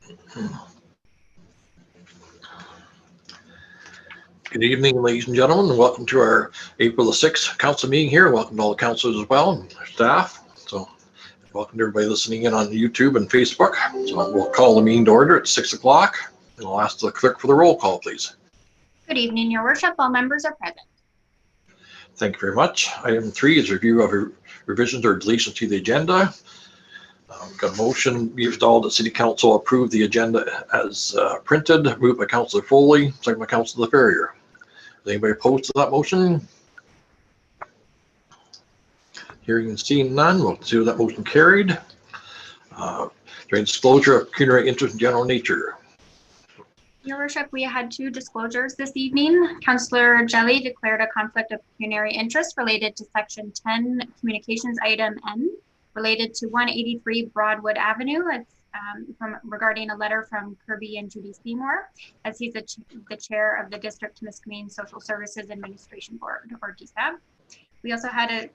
Good evening, ladies and gentlemen, and welcome to our April the 6th council meeting here. Welcome to all the councilors as well and staff. So welcome to everybody listening in on YouTube and Facebook. So we'll call the meeting to order at 6 o'clock. And I'll ask the clerk for the roll call, please. Good evening, Your Worship. All members are present. Thank you very much. Item 3 is review of revisions or deletions to the agenda. Got a motion, be resolved that City Council approve the agenda as printed, moved by Councilor Foley, second by Councilor Ferrier. Is anybody opposed to that motion? Hearing and seeing none, we'll consider that motion carried. During disclosure of pecuniary interest in general nature. Your Worship, we had 2 disclosures this evening. Councillor Jelly declared a conflict of pecuniary interest related to Section 10 Communications Item N, related to 183 Broadwood Avenue. It's regarding a letter from Kirby and Judy Seymour, as he's the chair of the District Temiskaming Social Services Administration Board, or DSAB. We also had a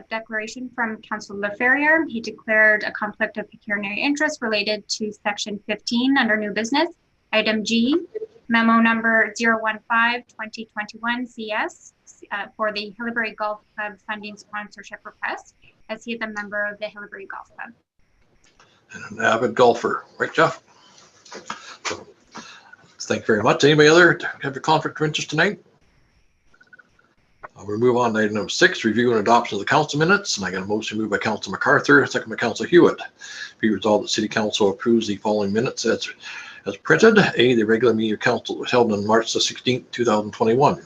declaration from Councillor Ferrier. He declared a conflict of pecuniary interest related to Section 15 under new business, Item G, memo number 015-2021 CS for the Hillbury Golf Club funding sponsorship request, as he is a member of the Hillbury Golf Club. And an avid golfer, right, Jeff? So, thank you very much. Anybody other have a conflict of interest tonight? We'll move on to item number 6, review and adoption of the council minutes. And I got a motion moved by Council MacArthur, second by Council Hewitt. Be resolved that City Council approves the following minutes as printed. A, the regular meeting of council was held on March the 16th, 2021.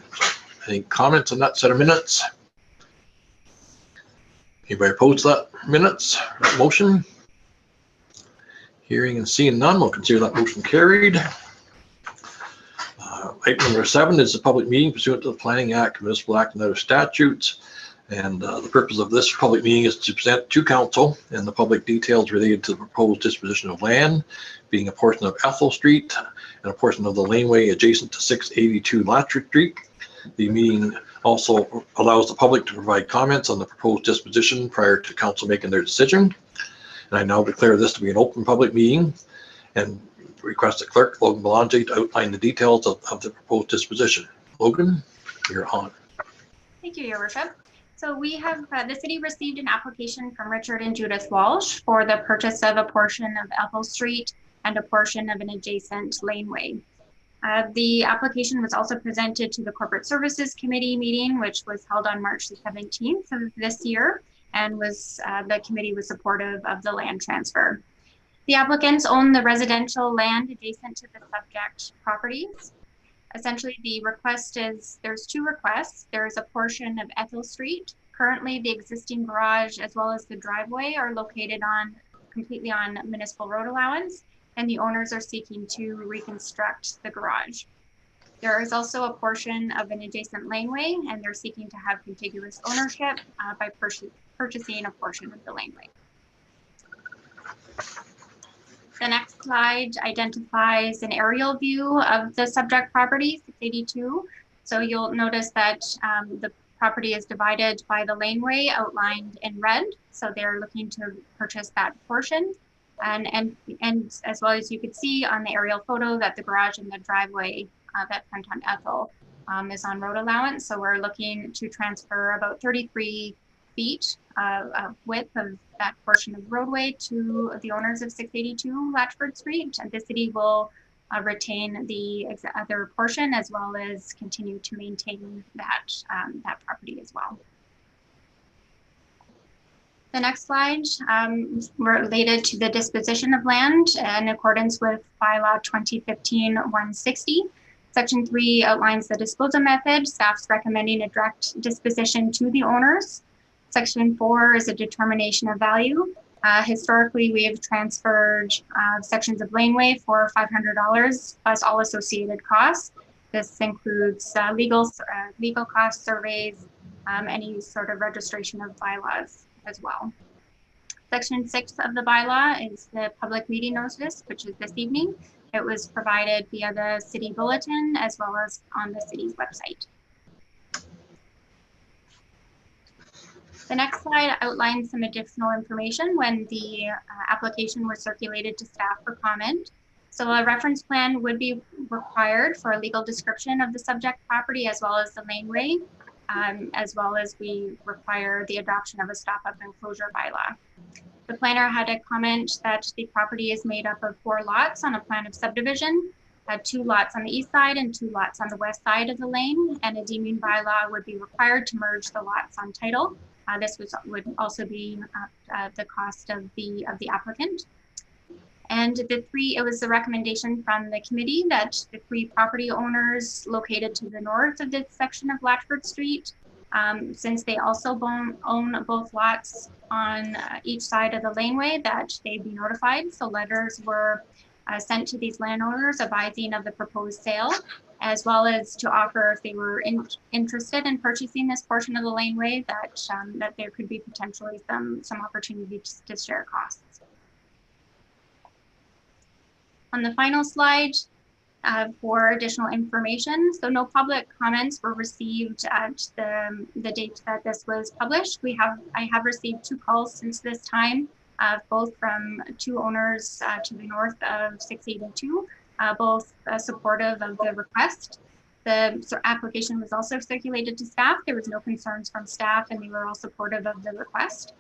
Any comments on that set of minutes? Anybody opposed to that minutes? Motion? Hearing and seeing none, we'll consider that motion carried. Item number 7 is a public meeting pursuant to the Planning Act, Municipal Act, and other statutes. And the purpose of this public meeting is to present to council and the public details related to the proposed disposition of land, being a portion of Ethel Street and a portion of the laneway adjacent to 682 Latcher Street. The meeting also allows the public to provide comments on the proposed disposition prior to council making their decision. And I now declare this to be an open public meeting and request the clerk, Logan Belange, to outline the details of the proposed disposition. Logan, you're on. Thank you, Your Worship. So we have, the city received an application from Richard and Judith Walsh for the purchase of a portion of Ethel Street and a portion of an adjacent laneway. The application was also presented to the Corporate Services Committee meeting, which was held on March the 17th of this year, and the committee was supportive of the land transfer. The applicants own the residential land adjacent to the subject properties. Essentially, the request is, there's 2 requests. There's a portion of Ethel Street. Currently, the existing garage as well as the driveway are located completely on municipal road allowance, and the owners are seeking to reconstruct the garage. There is also a portion of an adjacent laneway, and they're seeking to have contiguous ownership by purchasing a portion of the laneway. The next slide identifies an aerial view of the subject property, 682. So you'll notice that the property is divided by the laneway outlined in red. So they're looking to purchase that portion. And as well as you could see on the aerial photo that the garage and the driveway that front on Ethel is on road allowance. So we're looking to transfer about 33 feet of width of that portion of the roadway to the owners of 682 Latchford Street. And the city will retain the other portion as well as continue to maintain that property as well. The next slide related to the disposition of land in accordance with bylaw 2015-160. Section 3 outlines the disposal method. Staff's recommending a direct disposition to the owners. Section 4 is a determination of value. Historically, we have transferred sections of laneway for $500 plus all associated costs. This includes legal costs, surveys, any sort of registration of bylaws as well. Section 6 of the bylaw is the public meeting notice, which is this evening. It was provided via the city bulletin as well as on the city's website. The next slide outlines some additional information when the application was circulated to staff for comment. So a reference plan would be required for a legal description of the subject property as well as the laneway, as well as we require the adoption of a stop-up enclosure bylaw. The planner had a comment that the property is made up of 4 lots on a plan of subdivision, 2 lots on the east side and 2 lots on the west side of the lane, and a deeming bylaw would be required to merge the lots on title. This would also be the cost of the applicant. And it was the recommendation from the committee that the 3 property owners located to the north of this section of Blatchford Street, since they also own both lots on each side of the laneway, that they be notified. So letters were sent to these landowners advising of the proposed sale, as well as to offer if they were interested in purchasing this portion of the laneway, that there could be potentially some opportunities to share costs. On the final slide, for additional information, so no public comments were received at the date that this was published. I have received 2 calls since this time, both from 2 owners to the north of 682, both supportive of the request. The application was also circulated to staff. There was no concerns from staff, and they were all supportive of the request.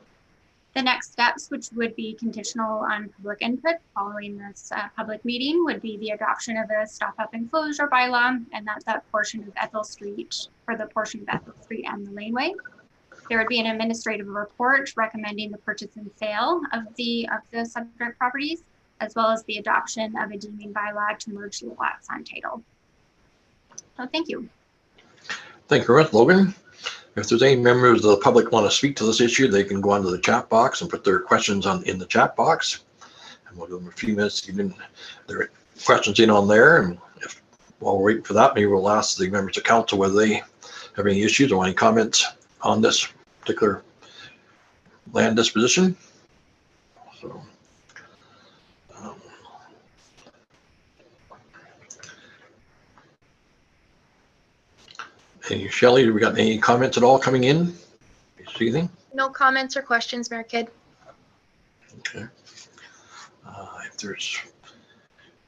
The next steps, which would be conditional on public input following this public meeting, would be the adoption of a stop-up enclosure bylaw, and that's that portion of Ethel Street, for the portion of Ethel Street and the laneway. There would be an administrative report recommending the purchase and sale of the subject properties, as well as the adoption of a deeming bylaw to merge the lots on title. So thank you. Thank you very much, Logan. If there's any members of the public want to speak to this issue, they can go onto the chat box and put their questions in the chat box. And we'll give them a few minutes to get their questions in on there. And while we're waiting for that, maybe we'll ask the members of council whether they have any issues or any comments on this particular land disposition. So, hey, Shelley, do we got any comments at all coming in? See anything? No comments or questions, Mayor Kidd. Okay. If there's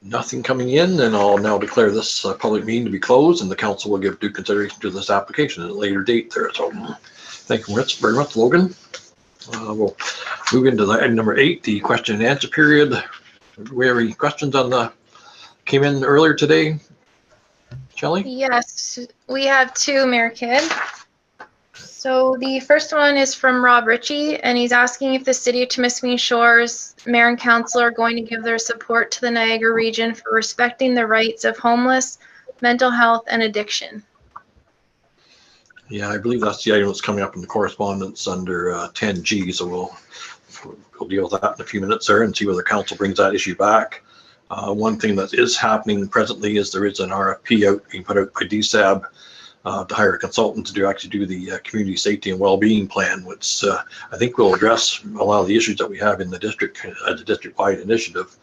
nothing coming in, then I'll now declare this public meeting to be closed, and the council will give due consideration to this application at a later date there. So thank you very much, Logan. We'll move into item number 8, the question and answer period. Do we have any questions came in earlier today? Shelley? Yes, we have 2, Mayor Kidd. So the first one is from Rob Ritchie, and he's asking if the city of Temiskaming Shores mayor and council are going to give their support to the Niagara region for respecting the rights of homeless, mental health, and addiction. Yeah, I believe that's the item that's coming up in the correspondence under 10G. So we'll deal with that in a few minutes there and see whether council brings that issue back. One thing that is happening presently is there is an RFP being put out by DSAB to hire a consultant to actually do the community safety and well-being plan, which I think will address a lot of the issues that we have in the district as a district-wide initiative.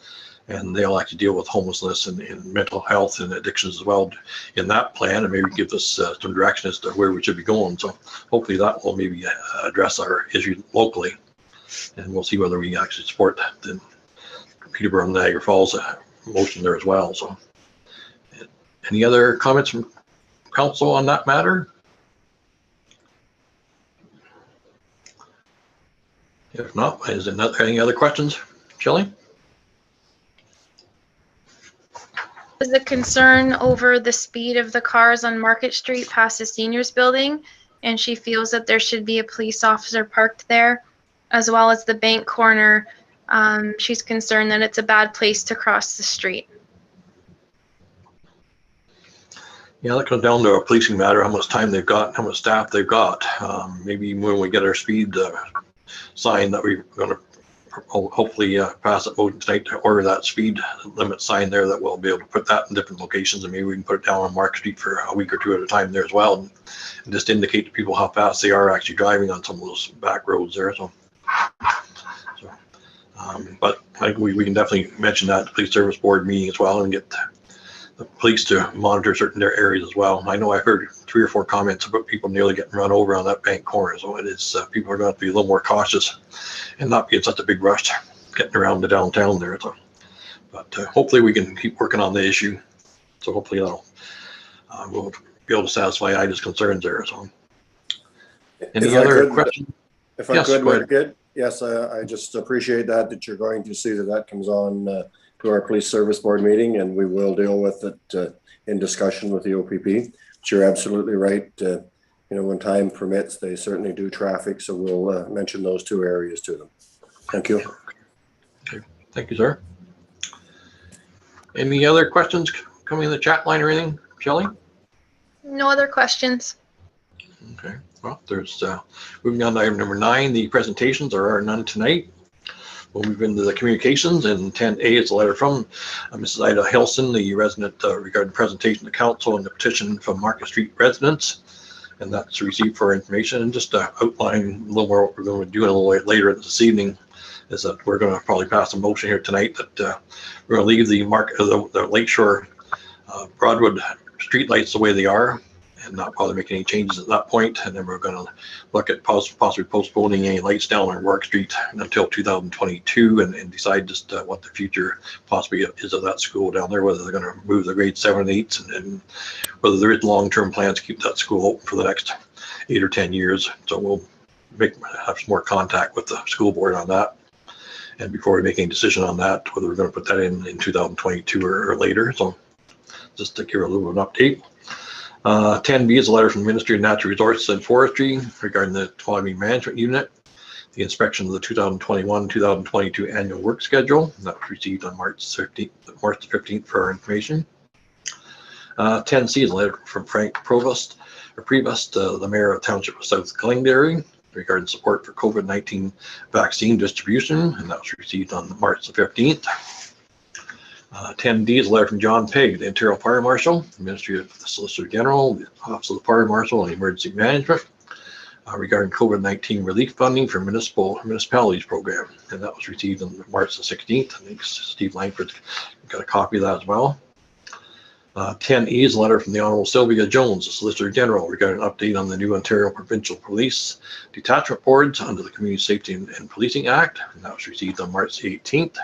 And they'll actually deal with homelessness and mental health and addictions as well in that plan, and maybe give us some direction as to where we should be going. So hopefully that will maybe address our issue locally, and we'll see whether we can actually support the Peterborough and Niagara Falls motion there as well. So any other comments from council on that matter? If not, is there any other questions? Shelley? There's a concern over the speed of the cars on Market Street past the seniors building, and she feels that there should be a police officer parked there, as well as the bank corner. She's concerned that it's a bad place to cross the street. Yeah, that comes down to a policing matter, how much time they've got, how much staff they've got. Maybe when we get our speed sign that we're going to hopefully pass it motion tonight to order that speed limit sign there, that we'll be able to put that in different locations, and maybe we can put it down on Market Street for a week or 2 at a time there as well, and just indicate to people how fast they are actually driving on some of those back roads there. But I think we can definitely mention that at the police service board meeting as well, and get the police to monitor certain areas as well. I know I heard 3 or 4 comments about people nearly getting run over on that bank corner, so it is people are going to have to be a little more cautious and not be in such a big rush getting around the downtown there. So, But hopefully we can keep working on the issue. So hopefully that'll we'll be able to satisfy Ida's concerns there. So, any other questions? If I could, Mayor Kidd, yes, I just appreciate that you're going to see that comes on to our police service board meeting, and we will deal with it in discussion with the OPP. But you're absolutely right. When time permits, they certainly do traffic, so we'll mention those two areas to them. Thank you. Okay, thank you, sir. Any other questions coming in the chat line or anything, Shelley? No other questions. Okay, well, there's moving on to item number 9, the presentations. There are none tonight. We'll move into the communications, and 10A is a letter from Mrs. Ida Hilson, the resident, regarding presentation to council and the petition from Market Street residents. And that's received for information. And just to outline a little more what we're going to do a little later this evening is that we're going to probably pass a motion here tonight that we're going to leave the Lakeshore Broadwood streetlights the way they are and not probably make any changes at that point. And then we're going to look at possibly postponing any lights down on Warwick Street until 2022 and decide just what the future possibly is of that school down there, whether they're going to move the grade 7 and 8s and whether there is long-term plans to keep that school open for the next 8 or 10 years. So we'll have some more contact with the school board on that. And before we make any decision on that, whether we're going to put that in 2022 or later. So just to give a little bit of an update. 10B is a letter from the Ministry of Natural Resources and Forestry regarding the Temiskaming Management Unit, the inspection of the 2021-2022 annual work schedule. That was received on March 15th for our information. 10C is a letter from Frank Prevost, the Mayor of Township of South Glengarry, regarding support for COVID-19 vaccine distribution, and that was received on March the 15th. 10D is a letter from John Pegg, the Ontario Fire Marshal, the Ministry of the Solicitor General, the Office of the Fire Marshal and Emergency Management, regarding COVID-19 relief funding for municipalities program, and that was received on March the 16th. I think Steve Langford got a copy of that as well. 10E is a letter from the Honourable Sylvia Jones, the Solicitor General, regarding an update on the new Ontario Provincial Police Detachment Boards under the Community Safety and Policing Act, and that was received on March 18th.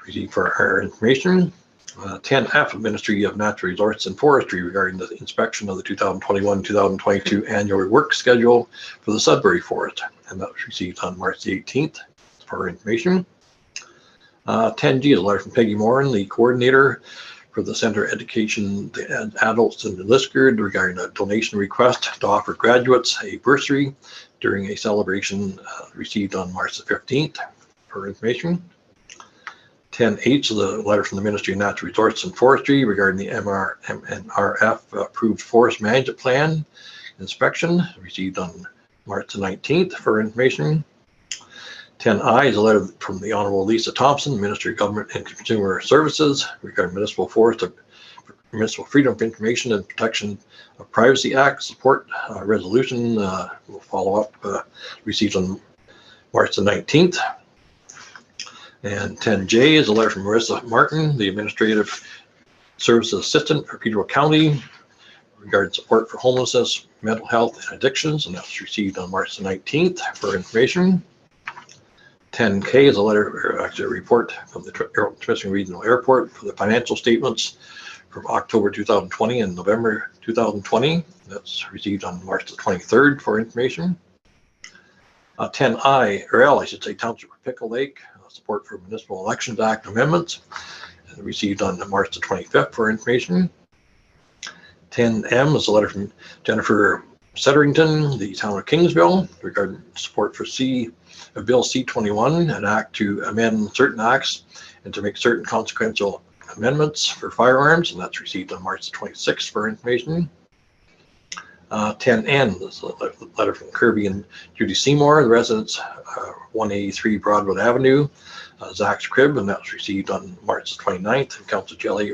Received for our information. 10F, Ministry of Natural Resources and Forestry, regarding the inspection of the 2021-2022 annual work schedule for the Sudbury Forest, and that was received on March 18th for our information. 10G is a letter from Peggy Moran, the coordinator for the Center Education and Adults in Liskeard, regarding a donation request to offer graduates a bursary during a celebration received on March the 15th for information. 10H is a letter from the Ministry of Natural Resources and Forestry regarding the MNRF approved forest management plan inspection received on March the 19th for information. 10I is a letter from the Honourable Lisa Thompson, Ministry of Government and Consumer Services, regarding Municipal Freedom of Information and Protection of Privacy Act support resolution. We'll follow up, received on March the 19th. And 10J is a letter from Marissa Martin, the Administrative Services Assistant for Peterborough County, regarding support for homelessness, mental health, and addictions, and that was received on March the 19th for information. 10K is a letter, or actually a report from the Temiskaming Regional Airport for the financial statements from October 2020 and November 2020. That's received on March the 23rd for information. 10I, or L, I should say, Township of Pickle Lake, support for Municipal Elections Act amendments, received on March the 25th for information. 10M is a letter from Jennifer Setterington, the Town of Kingsville, regarding support for Bill C-21, an act to amend certain acts and to make certain consequential amendments for firearms, and that's received on March the 26th for information. 10N is a letter from Kirby and Judy Seymour, the residents, 183 Broadwood Avenue, Zach's crib, and that was received on March the 29th. And Councillor Jelly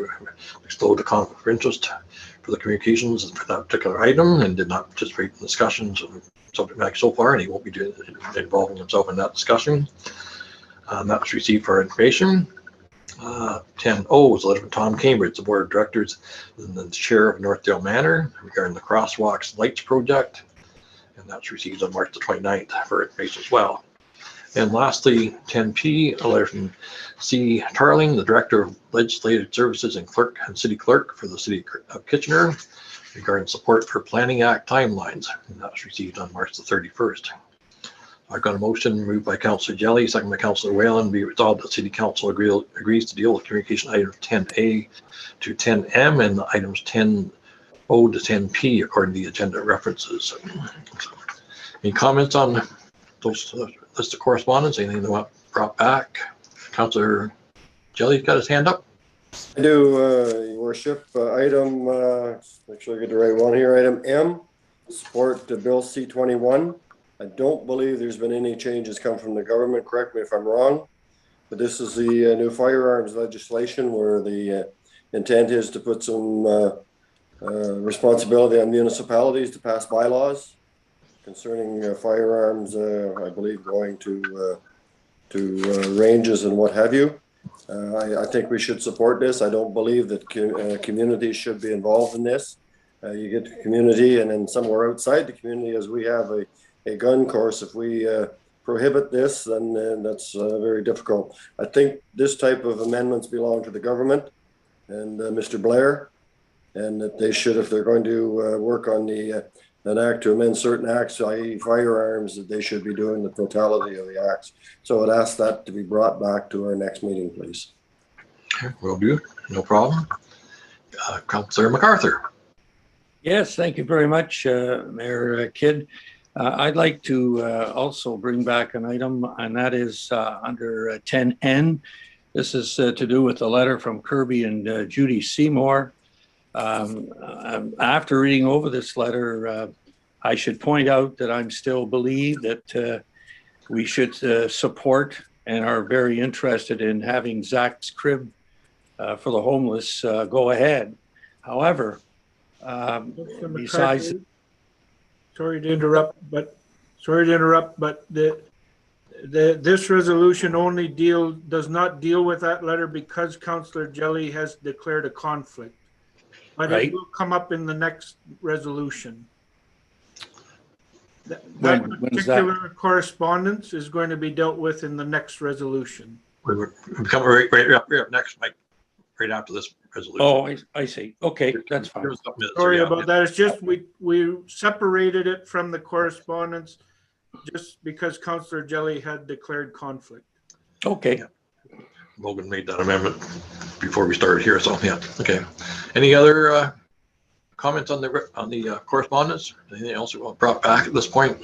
exploded a conflict of interest for the communications for that particular item and did not participate in discussions of the subject matter so far, and he won't be involving himself in that discussion. That was received for our information. 10O is a letter from Tom Cambridge, the Board of Directors and the Chair of Northdale Manor, regarding the Crosswalks Lights Project, and that's received on March the 29th for information as well. And lastly, 10P, a letter from C. Tarling, the Director of Legislative Services and City Clerk for the City of Kitchener, regarding support for Planning Act timelines. And that was received on March the 31st. I've got a motion moved by Councillor Jelly, second by Councillor Whalen. Be resolved that City Council agrees to deal with communication items 10A to 10M and items 10O to 10P according to the agenda references. Any comments on those list of correspondence? Anything that want brought back? Councillor Jelly's got his hand up. I do, Your Worship. Item, make sure I get the right one here. Item M, support to Bill C-21. I don't believe there's been any changes come from the government. Correct me if I'm wrong, but this is the new firearms legislation where the intent is to put some responsibility on municipalities to pass bylaws concerning firearms, I believe going to ranges and what have you. I think we should support this. I don't believe that communities should be involved in this. You get the community, and then somewhere outside the community, as we have a gun course, if we prohibit this, then that's very difficult. I think this type of amendments belong to the government and Mr. Blair, and that they should, if they're going to work on an act to amend certain acts, i.e. firearms, that they should be doing the totality of the acts. So I'd ask that to be brought back to our next meeting, please. Okay, will do. No problem. Councillor MacArthur. Yes, thank you very much, Mayor Kidd. I'd like to also bring back an item, and that is under 10N. This is to do with the letter from Kirby and Judy Seymour. After reading over this letter, I should point out that I still believe that we should support and are very interested in having Zach's crib for the homeless go ahead. However, besides... Sorry to interrupt, but this resolution only does not deal with that letter because Councillor Jelly has declared a conflict. But right. It will come up in the next resolution. That particular correspondence is going to be dealt with in the next resolution. We're coming right up next, Mike, right after this resolution. Oh, I see. Okay, that's fine. Sorry about that. It's just we separated it from the correspondence just because Councillor Jelly had declared conflict. Okay. Logan made that amendment before we started here, so yeah. Okay. Any other comments on the correspondence? Anything else you want brought back at this point?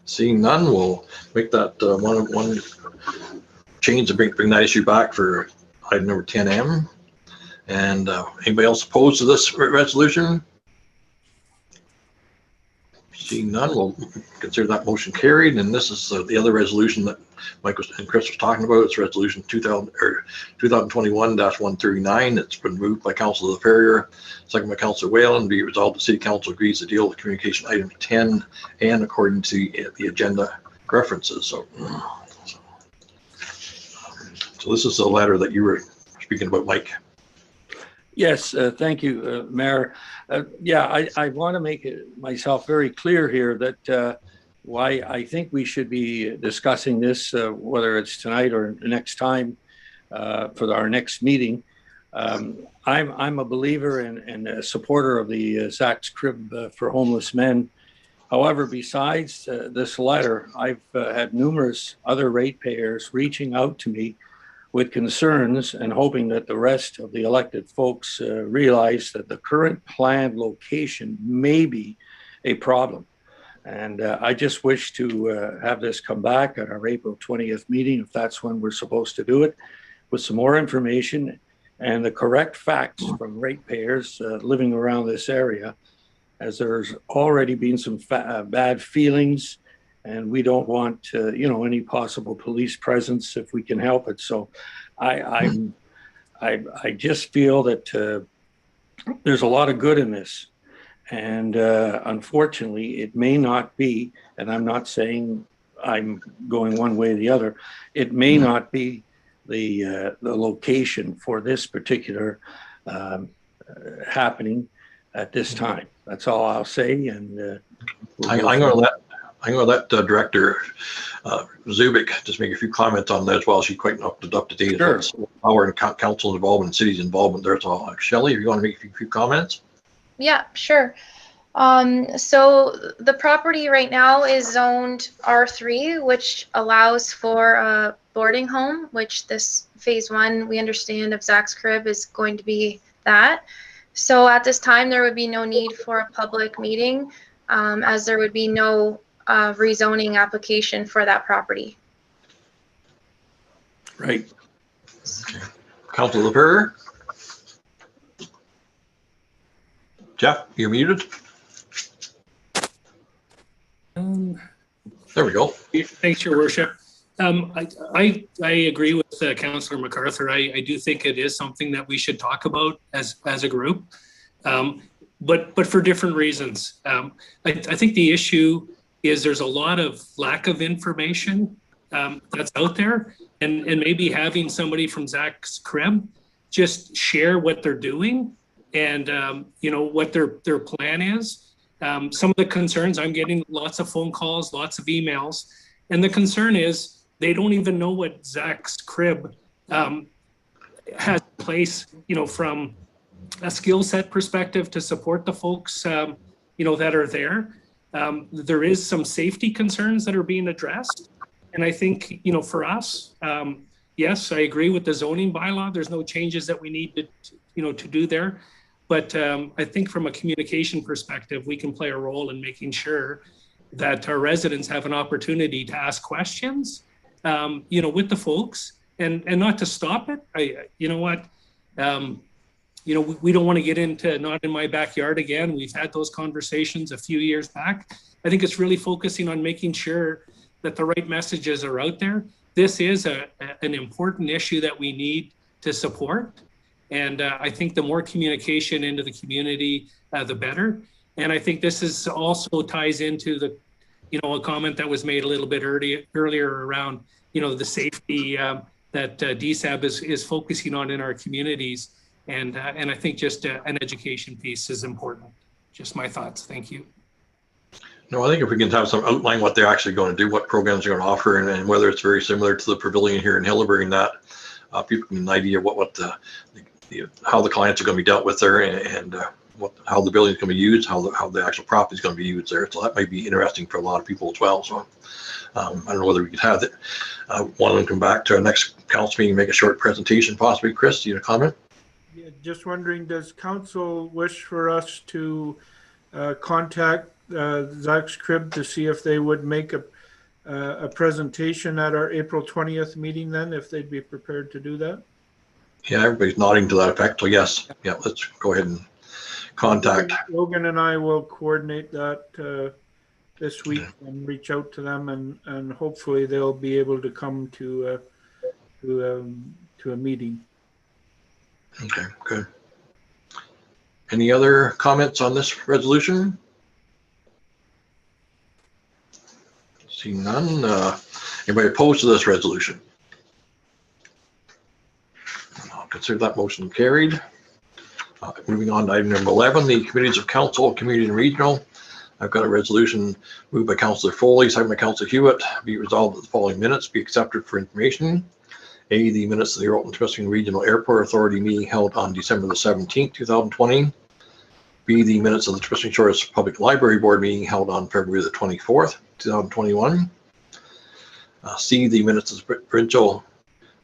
Seeing none, we'll make that one change to bring that issue back for item number 10M. And anybody else opposed to this resolution? Seeing none, we'll consider that motion carried. And this is the other resolution that Mike and Chris was talking about. It's resolution 2021-139. It's been moved by Councillor LaFerrier, second by Councillor Whalen. Be resolved the City Council agrees to deal with communication item 10 and according to the agenda references. So this is the letter that you were speaking about, Mike. Yes, thank you, Mayor. Yeah, I want to make it myself very clear here that why I think we should be discussing this, whether it's tonight or next time for our next meeting. I'm a believer and a supporter of the Zach's Crib for homeless men. However, besides this letter, I've had numerous other ratepayers reaching out to me with concerns and hoping that the rest of the elected folks realize that the current planned location may be a problem. And I just wish to have this come back at our April 20th meeting, if that's when we're supposed to do it, with some more information and the correct facts from ratepayers living around this area, as there's already been some bad feelings, and we don't want any possible police presence if we can help it. So I just feel that there's a lot of good in this, and unfortunately it may not be, and I'm not saying I'm going one way or the other, it may not be the location for this particular happening at this time. That's all I'll say. And I'm going to I'm going to let Director Zubik just make a few comments on that as well. She's quite up to date. Sure. As our council involvement, city's involvement there. So Shelley, if you want to make a few comments. Yeah, sure. So the property right now is zoned R3, which allows for a boarding home, which this phase 1, we understand, of Zach's Crib is going to be that. So at this time, there would be no need for a public meeting, as there would be no rezoning application for that property. Right. Okay. Councilor LaPerriere. Jeff, you're muted. There we go. Thanks, Your Worship. I agree with Councillor MacArthur. I do think it is something that we should talk about as a group, but for different reasons. I think the issue is there's a lot of lack of information that's out there, and maybe having somebody from Zach's Crib just share what they're doing and what their plan is. Some of the concerns, I'm getting lots of phone calls, lots of emails, and the concern is they don't even know what Zach's Crib has in place, from a skill set perspective to support the folks, that are there. There is some safety concerns that are being addressed. And I think, for us, yes, I agree with the zoning bylaw. There's no changes that we need to do there. But I think from a communication perspective, we can play a role in making sure that our residents have an opportunity to ask questions, with the folks, and not to stop it. We don't want to get into not in my backyard again. We've had those conversations a few years back. I think it's really focusing on making sure that the right messages are out there. This is an important issue that we need to support. And I think the more communication into the community, the better. And I think this is also ties into the, a comment that was made a little bit earlier around, the safety that DSAB is focusing on in our communities. And I think just an education piece is important. Just my thoughts. Thank you. No, I think if we can have some outline what they're actually going to do, what programs they're going to offer, and whether it's very similar to the pavilion here in Hilleberg, and that people can get an idea what how the clients are going to be dealt with there, and how the building is going to be used, how the actual property is going to be used there. So that might be interesting for a lot of people as well. So I don't know whether we could have it. One of them come back to our next council meeting, make a short presentation, possibly. Chris, do you have a comment? Yeah, just wondering, does council wish for us to contact Zach's Crib to see if they would make a presentation at our April 20th meeting then, if they'd be prepared to do that? Yeah, everybody's nodding to that effect. So yes, yeah, let's go ahead and contact. Logan and I will coordinate that this week and reach out to them, and hopefully they'll be able to come to a meeting. Okay, good. Any other comments on this resolution? See none. Anybody opposed to this resolution? I'll consider that motion carried. Moving on to item number 11, the committees of council, community and regional. I've got a resolution moved by Councillor Foley, seconded by Councillor Hewitt. Be resolved that the following minutes be accepted for information. A, the minutes of the Orton Temiskaming Regional Airport Authority meeting held on December the 17th, 2020. B, the minutes of the Temiskaming Shores Public Library Board meeting held on February the 24th, 2021. C, the minutes of the Provincial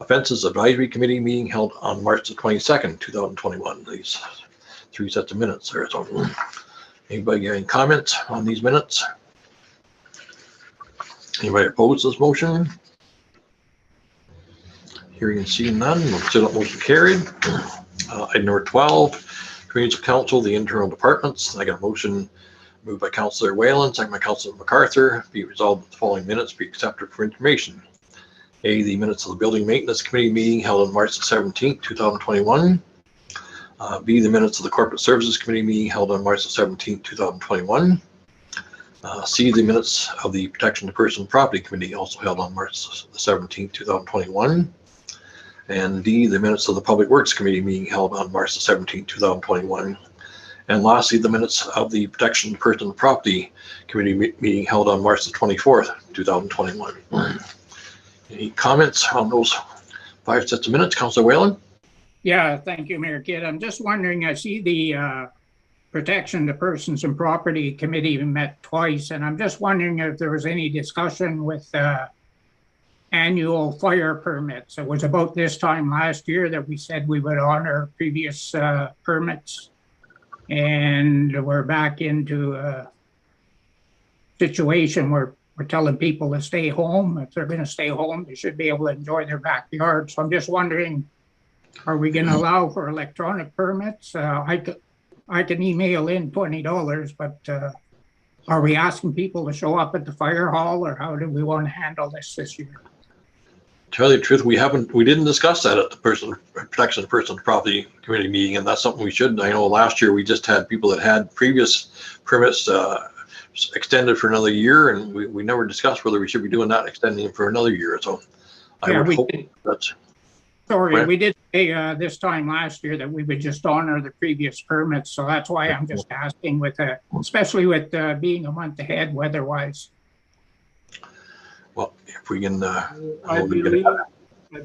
Offences Advisory Committee meeting held on March the 22nd, 2021. These three sets of minutes there. So, anybody got any comments on these minutes? Anybody opposed to this motion? Hearing and seeing none, we'll consider that motion carried. Item number 12, Communities of Council, the internal departments. I got a motion moved by Councillor Whalen, second by Councillor MacArthur. Be resolved that the following minutes be accepted for information. A, the minutes of the Building Maintenance Committee meeting held on March the 17th, 2021. B, the minutes of the Corporate Services Committee meeting held on March the 17th, 2021. C, the minutes of the Protection of Personal Property Committee also held on March the 17th, 2021. And D, the minutes of the Public Works Committee meeting held on March the 17th, 2021. And lastly, the minutes of the Protection of Personal Property Committee meeting held on March the 24th, 2021. Any comments on those 5 sets of minutes? Councillor Whalen? Yeah, thank you, Mayor Kidd. I'm just wondering, I see the Protection of Persons and Property Committee met twice, and I'm just wondering if there was any discussion with annual fire permits. It was about this time last year that we said we would honor previous permits, and we're back into a situation where we're telling people to stay home. If they're going to stay home, they should be able to enjoy their backyard. So I'm just wondering, are we going to allow for electronic permits? I can email in $20, but are we asking people to show up at the fire hall, or how do we want to handle this year? To tell you the truth, we didn't discuss that at the Protection of Personal Property Committee meeting, and that's something we should. I know last year we just had people that had previous permits extended for another year, and we never discussed whether we should be doing that, extending them for another year. So I would hope that's. Sorry, we did say this time last year that we would just honor the previous permits, so that's why I'm just asking, especially with being a month ahead weather-wise. Well, if we can, I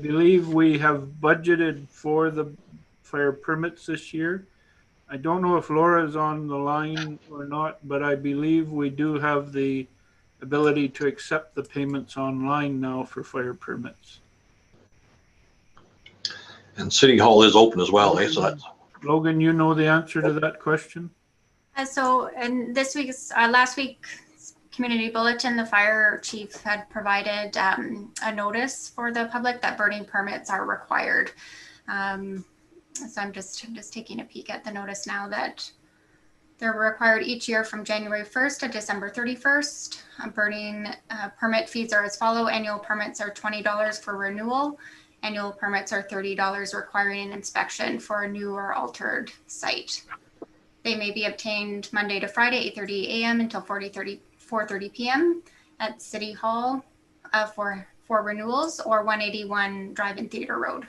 believe we have budgeted for the fire permits this year. I don't know if Laura's on the line or not, but I believe we do have the ability to accept the payments online now for fire permits. and City Hall is open as well, so that's. Logan, you know the answer to that question? So in this week's, last week's community bulletin, the fire chief had provided a notice for the public that burning permits are required. So I'm just taking a peek at the notice now that they're required each year from January 1st to December 31st. Burning permit fees are as follow. Annual permits are $20 for renewal. Annual permits are $30 requiring an inspection for a new or altered site. They may be obtained Monday to Friday, 8:30 a.m. until 4:30 p.m. at City Hall for renewals, or 181 Drive-In Theater Road.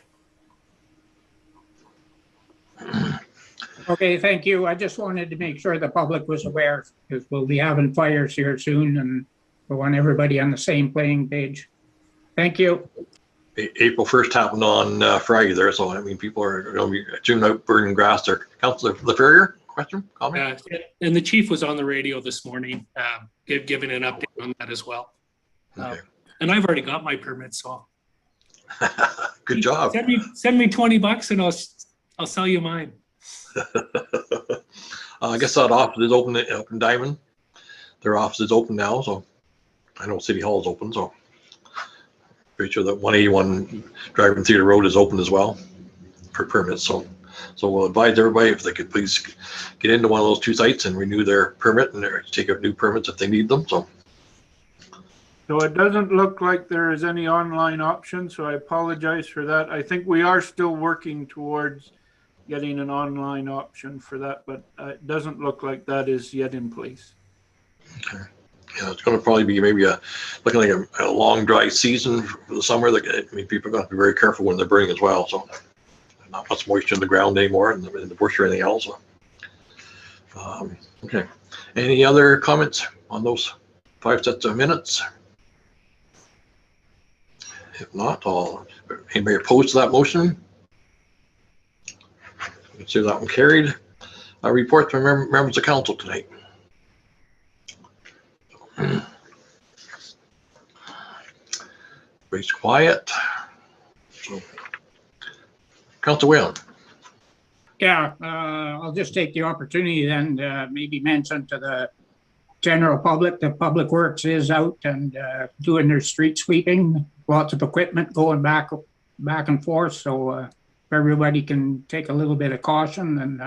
Okay, thank you. I just wanted to make sure the public was aware, because we'll be having fires here soon and we want everybody on the same playing page. Thank you. April 1st happened on Friday there, so I mean, people are going to be tuning out burning grass there. Councillor LaFerrier, question, comment? And the chief was on the radio this morning, giving an update on that as well. Okay. And I've already got my permit, so. Good job. Send me $20 and I'll sell you mine. I guess that office is open up in Diamond. Their office is open now, so I know City Hall is open, so pretty sure that 181 Drive-In Theater Road is open as well for permits. So we'll advise everybody if they could please get into one of those two sites and renew their permit and take up new permits if they need them. So it doesn't look like there is any online option, so I apologize for that. I think we are still working towards getting an online option for that, but it doesn't look like that is yet in place. Okay. Yeah, it's going to probably be maybe looking like a long dry season for the summer. I mean, people are going to be very careful when they're burning as well. So not much moisture in the ground anymore, in the bush or anything else. So. Okay. Any other comments on those 5 sets of minutes? If not, anybody opposed to that motion? Consider that one carried. Report from members of council tonight. Everybody's quiet. So, Councillor Whalen. Yeah, I'll just take the opportunity then to maybe mention to the general public that Public Works is out and doing their street sweeping. Lots of equipment going back and forth, so everybody can take a little bit of caution. And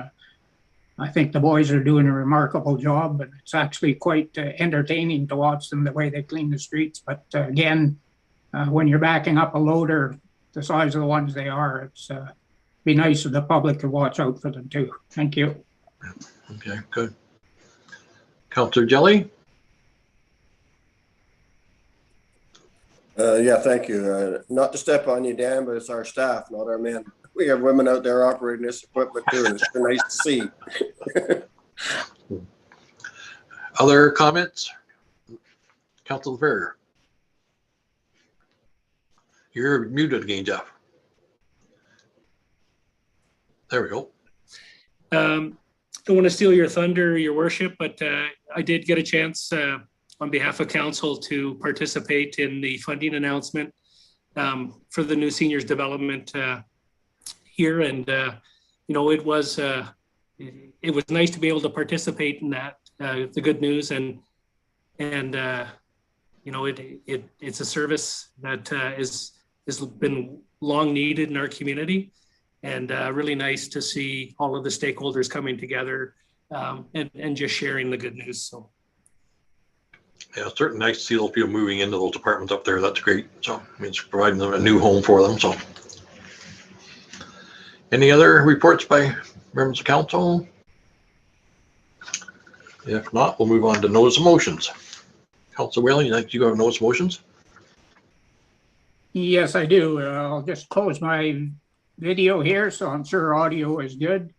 I think the boys are doing a remarkable job, and it's actually quite entertaining to watch them, the way they clean the streets. But again, when you're backing up a loader the size of the ones they are, it's be nice if the public could watch out for them too. Thank you. Okay, good. Councillor Jelly. Yeah, thank you. Not to step on you, Dan, but it's our staff, not our men. We have women out there operating this equipment too, and it's nice to see. Other comments? Councilor Verrier. You're muted again, Jeff. There we go. Don't want to steal your thunder, your worship, but I did get a chance on behalf of council to participate in the funding announcement for the new seniors development here. And, you know, it was nice to be able to participate in that, the good news. And you know, it's a service that has been long needed in our community, and really nice to see all of the stakeholders coming together and just sharing the good news. So. Yeah, it's certainly nice to see those people moving into those apartments up there. That's great. So I mean, it's providing them a new home for them. So any other reports by members of council? If not, we'll move on to notice of motions. Councilor Whalen, you have notice of motions? Yes, I do. I'll just close my video here, so I'm sure audio is good.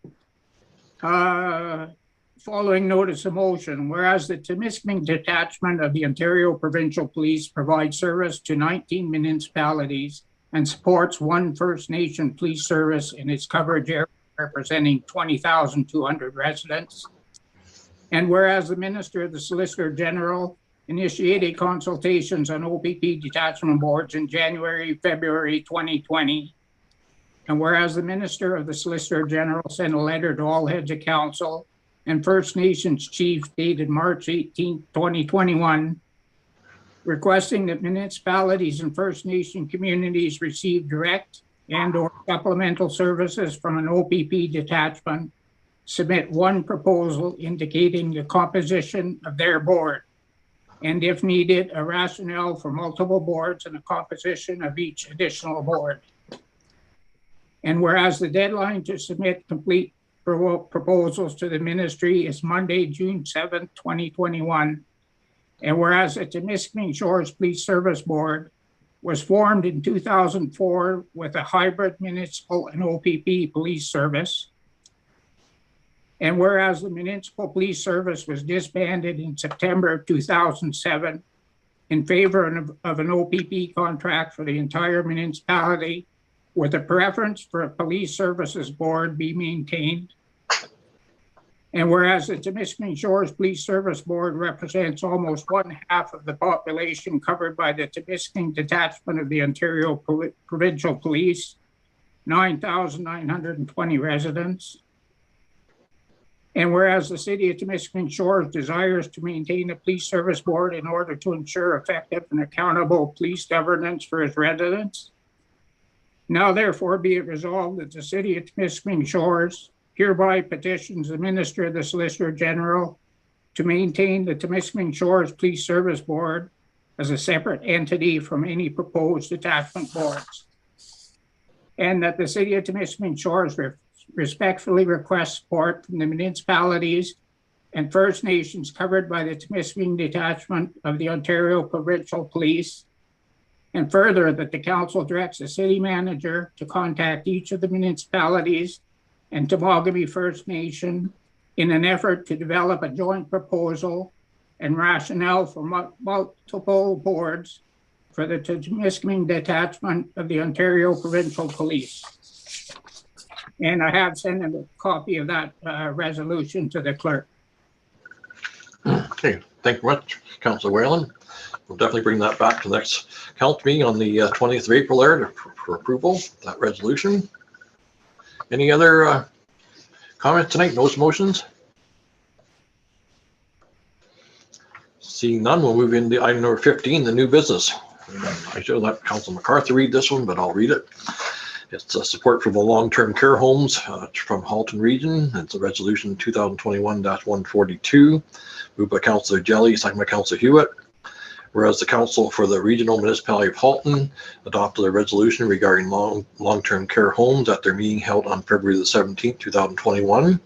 Following notice of motion, whereas the Temiskaming detachment of the Ontario Provincial Police provides service to 19 municipalities and supports one First Nation police service in its coverage area representing 20,200 residents. And whereas the Minister of the Solicitor General initiated consultations on OPP detachment boards in January, February 2020. And whereas the Minister of the Solicitor General sent a letter to all heads of council and First Nations chiefs dated March 18, 2021, requesting that municipalities and First Nation communities receive direct and/or supplemental services from an OPP detachment, submit one proposal indicating the composition of their board, and if needed, a rationale for multiple boards and the composition of each additional board. And whereas the deadline to submit complete proposals to the ministry is Monday, June 7th, 2021. And whereas the Temiskaming Shores Police Service Board was formed in 2004 with a hybrid municipal and OPP police service. And whereas the municipal police service was disbanded in September of 2007 in favor of an OPP contract for the entire municipality, with a preference for a police services board be maintained. And whereas the Temiskaming Shores Police Service Board represents almost 1/2 of the population covered by the Temiskaming detachment of the Ontario Provincial Police, 9,920 residents. And whereas the City of Temiskaming Shores desires to maintain a police service board in order to ensure effective and accountable police governance for its residents, now therefore be it resolved that the City of Temiskaming Shores hereby petitions the Minister of the Solicitor General to maintain the Temiskaming Shores Police Service Board as a separate entity from any proposed detachment boards. And that the City of Temiskaming Shores respectfully requests support from the municipalities and First Nations covered by the Temiskaming detachment of the Ontario Provincial Police. And further, that the council directs the city manager to contact each of the municipalities and Temiskaming First Nation in an effort to develop a joint proposal and rationale for multiple boards for the Temiskaming detachment of the Ontario Provincial Police. And I have sent a copy of that resolution to the clerk. Okay, thank you very much, Councilor Whalen. We'll definitely bring that back to the next council meeting on the 20th of April there for approval, that resolution. Any other comments tonight? Notice motions? Seeing none, we'll move into item number 15, the new business. I should let Councilor McCarthy read this one, but I'll read it. It's a support for the long-term care homes from Halton Region. It's a resolution 2021-142, moved by Councilor Jelly, second by Councilor Hewitt. Whereas the Council for the Regional Municipality of Halton adopted a resolution regarding long-term care homes at their meeting held on February the 17th, 2021.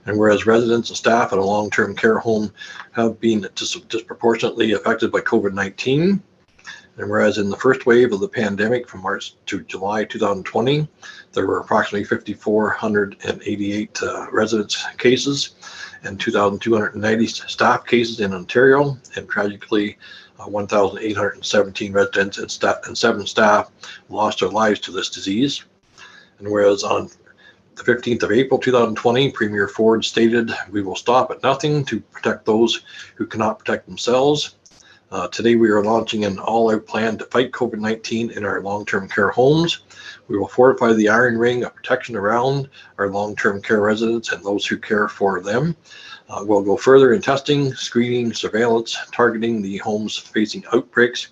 And whereas residents and staff at a long-term care home have been disproportionately affected by COVID-19. And whereas in the first wave of the pandemic from March to July 2020, there were approximately 5,488 residence cases and 2,290 staff cases in Ontario, and tragically 1,817 residents and 7 staff lost their lives to this disease. And whereas on the 15th of April 2020, Premier Ford stated, "We will stop at nothing to protect those who cannot protect themselves." Today, we are launching an all-out plan to fight COVID-19 in our long-term care homes. We will fortify the iron ring of protection around our long-term care residents and those who care for them. We'll go further in testing, screening, surveillance, targeting the homes facing outbreaks.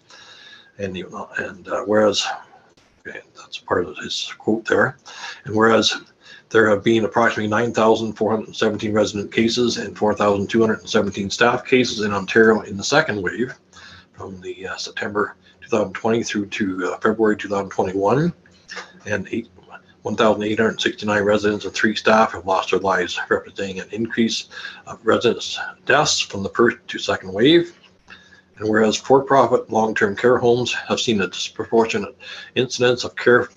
Whereas, okay, that's part of his quote there. And whereas there have been approximately 9,417 resident cases and 4,217 staff cases in Ontario in the second wave, from the September 2020 through to February 2021, and 1,869 residents and 3 staff have lost their lives, representing an increase of residents' deaths from the first to second wave. And whereas for-profit long-term care homes have seen a disproportionate incidence of care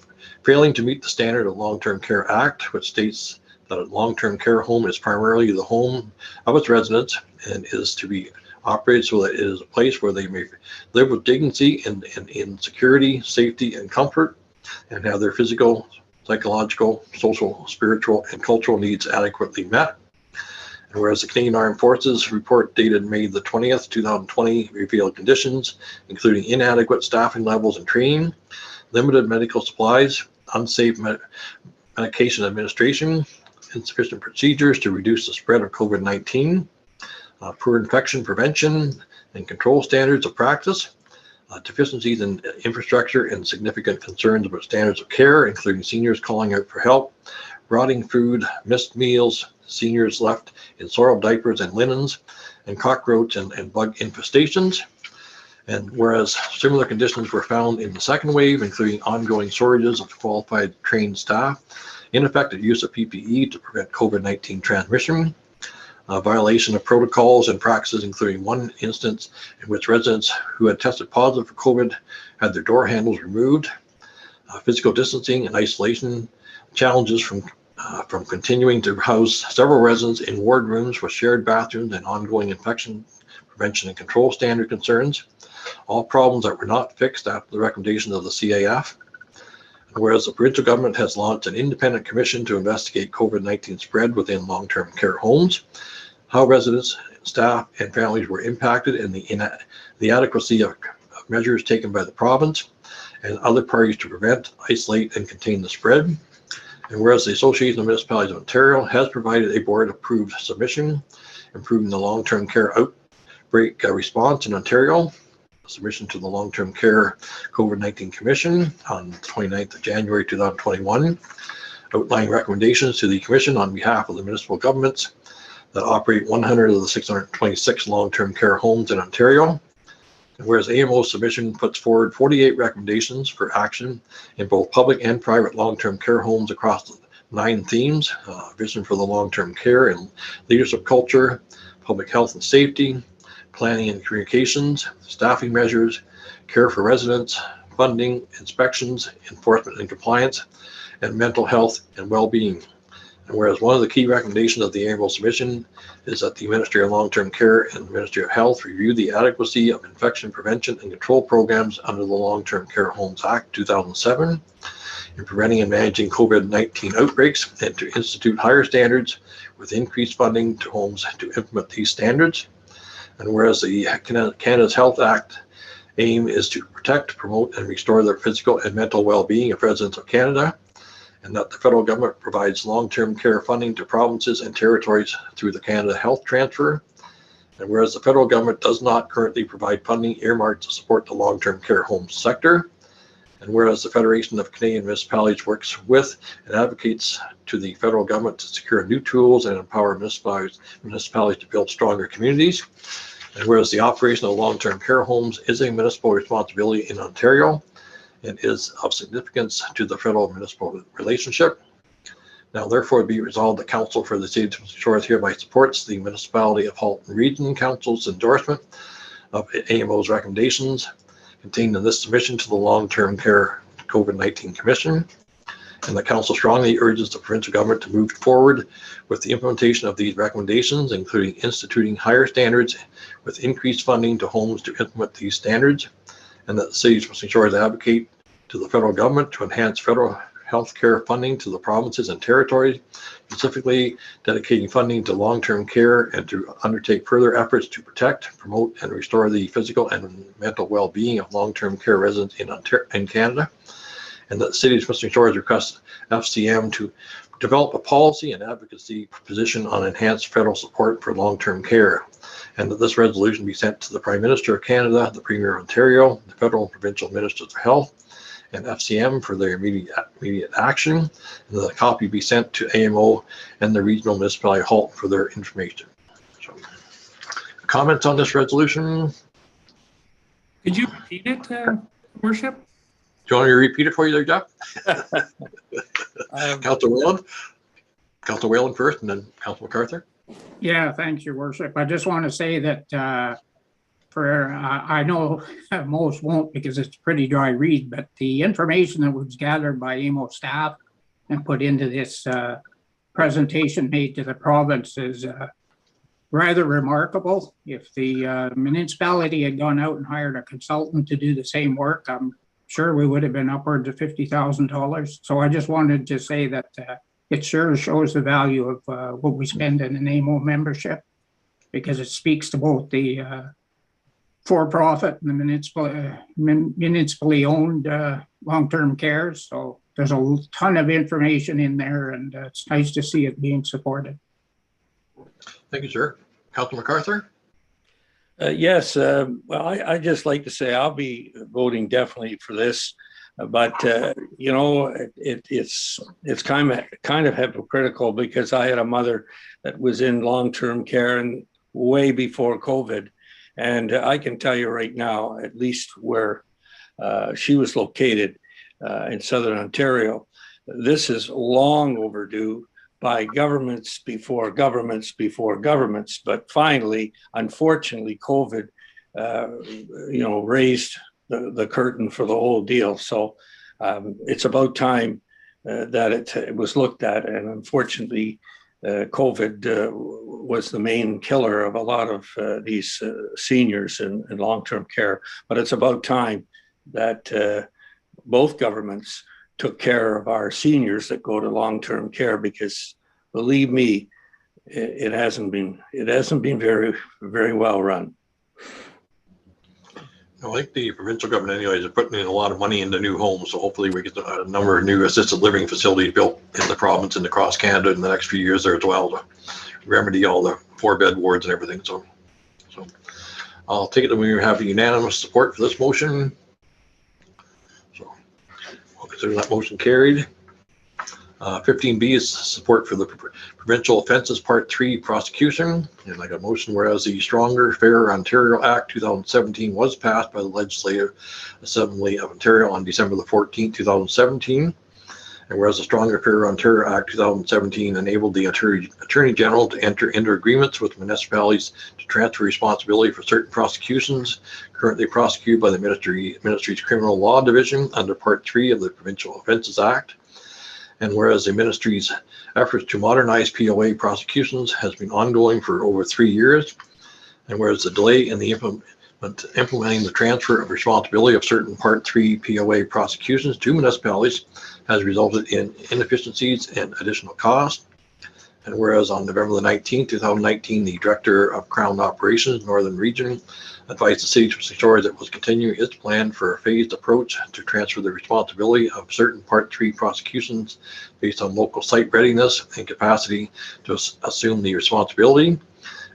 failing to meet the standard of Long-Term Care Act, which states that a long-term care home is primarily the home of its residents and is to be operated so that it is a place where they may live with dignity and in security, safety, and comfort, and have their physical, psychological, social, spiritual, and cultural needs adequately met. And whereas the Canadian Armed Forces report dated May the 20th, 2020 revealed conditions, including inadequate staffing levels and training, limited medical supplies, unsafe medication administration, insufficient procedures to reduce the spread of COVID-19, poor infection prevention and control standards of practice, deficiencies in infrastructure, and significant concerns about standards of care, including seniors calling out for help, rotting food, missed meals, seniors left in soiled diapers and linens, and cockroach and bug infestations. And whereas similar conditions were found in the second wave, including ongoing shortages of qualified trained staff, ineffective use of PPE to prevent COVID-19 transmission, violation of protocols and practices, including one instance in which residents who had tested positive for COVID had their door handles removed, physical distancing and isolation challenges from continuing to house several residents in ward rooms with shared bathrooms and ongoing infection prevention and control standard concerns, all problems that were not fixed after the recommendations of the CAF. Whereas the provincial government has launched an independent commission to investigate COVID-19 spread within long-term care homes, how residents, staff, and families were impacted, and the adequacy of measures taken by the province and other parties to prevent, isolate, and contain the spread. And whereas the Association of Municipalities of Ontario has provided a board-approved submission, improving the long-term care outbreak response in Ontario, submission to the Long-Term Care COVID-19 Commission on the 29th of January 2021, outlining recommendations to the Commission on behalf of the municipal governments that operate 100 of the 626 long-term care homes in Ontario. And whereas AMO's submission puts forward 48 recommendations for action in both public and private long-term care homes across the 9 themes: vision for the long-term care and leadership culture, public health and safety, planning and communications, staffing measures, care for residents, funding, inspections, enforcement and compliance, and mental health and well-being. And whereas one of the key recommendations of the annual submission is that the Ministry of Long-Term Care and the Ministry of Health review the adequacy of infection prevention and control programs under the Long-Term Care Homes Act 2007 in preventing and managing COVID-19 outbreaks, and to institute higher standards with increased funding to homes to implement these standards. And whereas the Canada's Health Act aim is to protect, promote, and restore the physical and mental well-being of residents of Canada, and that the federal government provides long-term care funding to provinces and territories through the Canada Health Transfer, and whereas the federal government does not currently provide funding earmarked to support the long-term care home sector, and whereas the Federation of Canadian Municipalities works with and advocates to the federal government to secure new tools and empower municipalities to build stronger communities, and whereas the operation of long-term care homes is a municipal responsibility in Ontario and is of significance to the federal-municipal relationship. Now, therefore, be resolved, the Council for the City of Temiskaming Shores hereby supports the Municipality of Halton Region Council's endorsement of AMO's recommendations contained in this submission to the Long-Term Care COVID-19 Commission. And the council strongly urges the provincial government to move forward with the implementation of these recommendations, including instituting higher standards with increased funding to homes to implement these standards, and that the city of Temiskaming Shores advocate to the federal government to enhance federal health care funding to the provinces and territories, specifically dedicating funding to long-term care, and to undertake further efforts to protect, promote, and restore the physical and mental well-being of long-term care residents in Canada. And that the city of Temiskaming Shores requests FCM to develop a policy and advocacy position on enhanced federal support for long-term care, and that this resolution be sent to the Prime Minister of Canada, the Premier of Ontario, the federal and provincial ministers of health, and FCM for their immediate action, and that a copy be sent to AMO and the regional municipality halt for their information. So, comments on this resolution? Could you repeat it, Worship? Do you want me to repeat it for you there, Jeff? Councilor Whalen? Councilor Whalen first, and then Councilor MacArthur. Yeah, thanks, Your Worship. I just want to say that I know most won't because it's a pretty dry read, but the information that was gathered by AMO staff and put into this presentation made to the province is rather remarkable. If the municipality had gone out and hired a consultant to do the same work, I'm sure we would have been upwards of $50,000. So I just wanted to say that it sure shows the value of what we spend in an AMO membership, because it speaks to both the for-profit and the municipally owned long-term care. So there's a ton of information in there, and it's nice to see it being supported. Thank you, sir. Councilor MacArthur? Yes, well, I just like to say I'll be voting definitely for this, but you know, it's kind of hypocritical, because I had a mother that was in long-term care and way before COVID, and I can tell you right now, at least where she was located in Southern Ontario, this is long overdue by governments before governments before governments. But finally, unfortunately, COVID, you know, raised the curtain for the whole deal. So it's about time that it was looked at. And unfortunately, COVID was the main killer of a lot of these seniors in long-term care. But it's about time that both governments took care of our seniors that go to long-term care, because believe me, it hasn't been very, very well run. I think the provincial government anyways are putting in a lot of money into new homes, so hopefully we get a number of new assisted living facilities built in the province and across Canada in the next few years there as well, to remedy all the 4-bed wards and everything. So I'll take it that we have unanimous support for this motion. So I'll consider that motion carried. 15B is support for the Provincial Offences Part 3 prosecution. And I got a motion, whereas the Stronger, Fairer Ontario Act 2017 was passed by the Legislative Assembly of Ontario on December the 14th, 2017. And whereas the Stronger, Fairer Ontario Act 2017 enabled the Attorney General to enter into agreements with municipalities to transfer responsibility for certain prosecutions currently prosecuted by the Ministry's Criminal Law Division under Part 3 of the Provincial Offences Act. And whereas the ministry's efforts to modernize POA prosecutions has been ongoing for over 3 years, and whereas the delay in the implementing the transfer of responsibility of certain Part 3 POA prosecutions to municipalities has resulted in inefficiencies and additional costs. And whereas on November the 19th, 2019, the Director of Crown Operations, Northern Region, advised the City of Temiskaming Shores that it was continuing its plan for a phased approach to transfer the responsibility of certain Part 3 prosecutions based on local site readiness and capacity to assume the responsibility.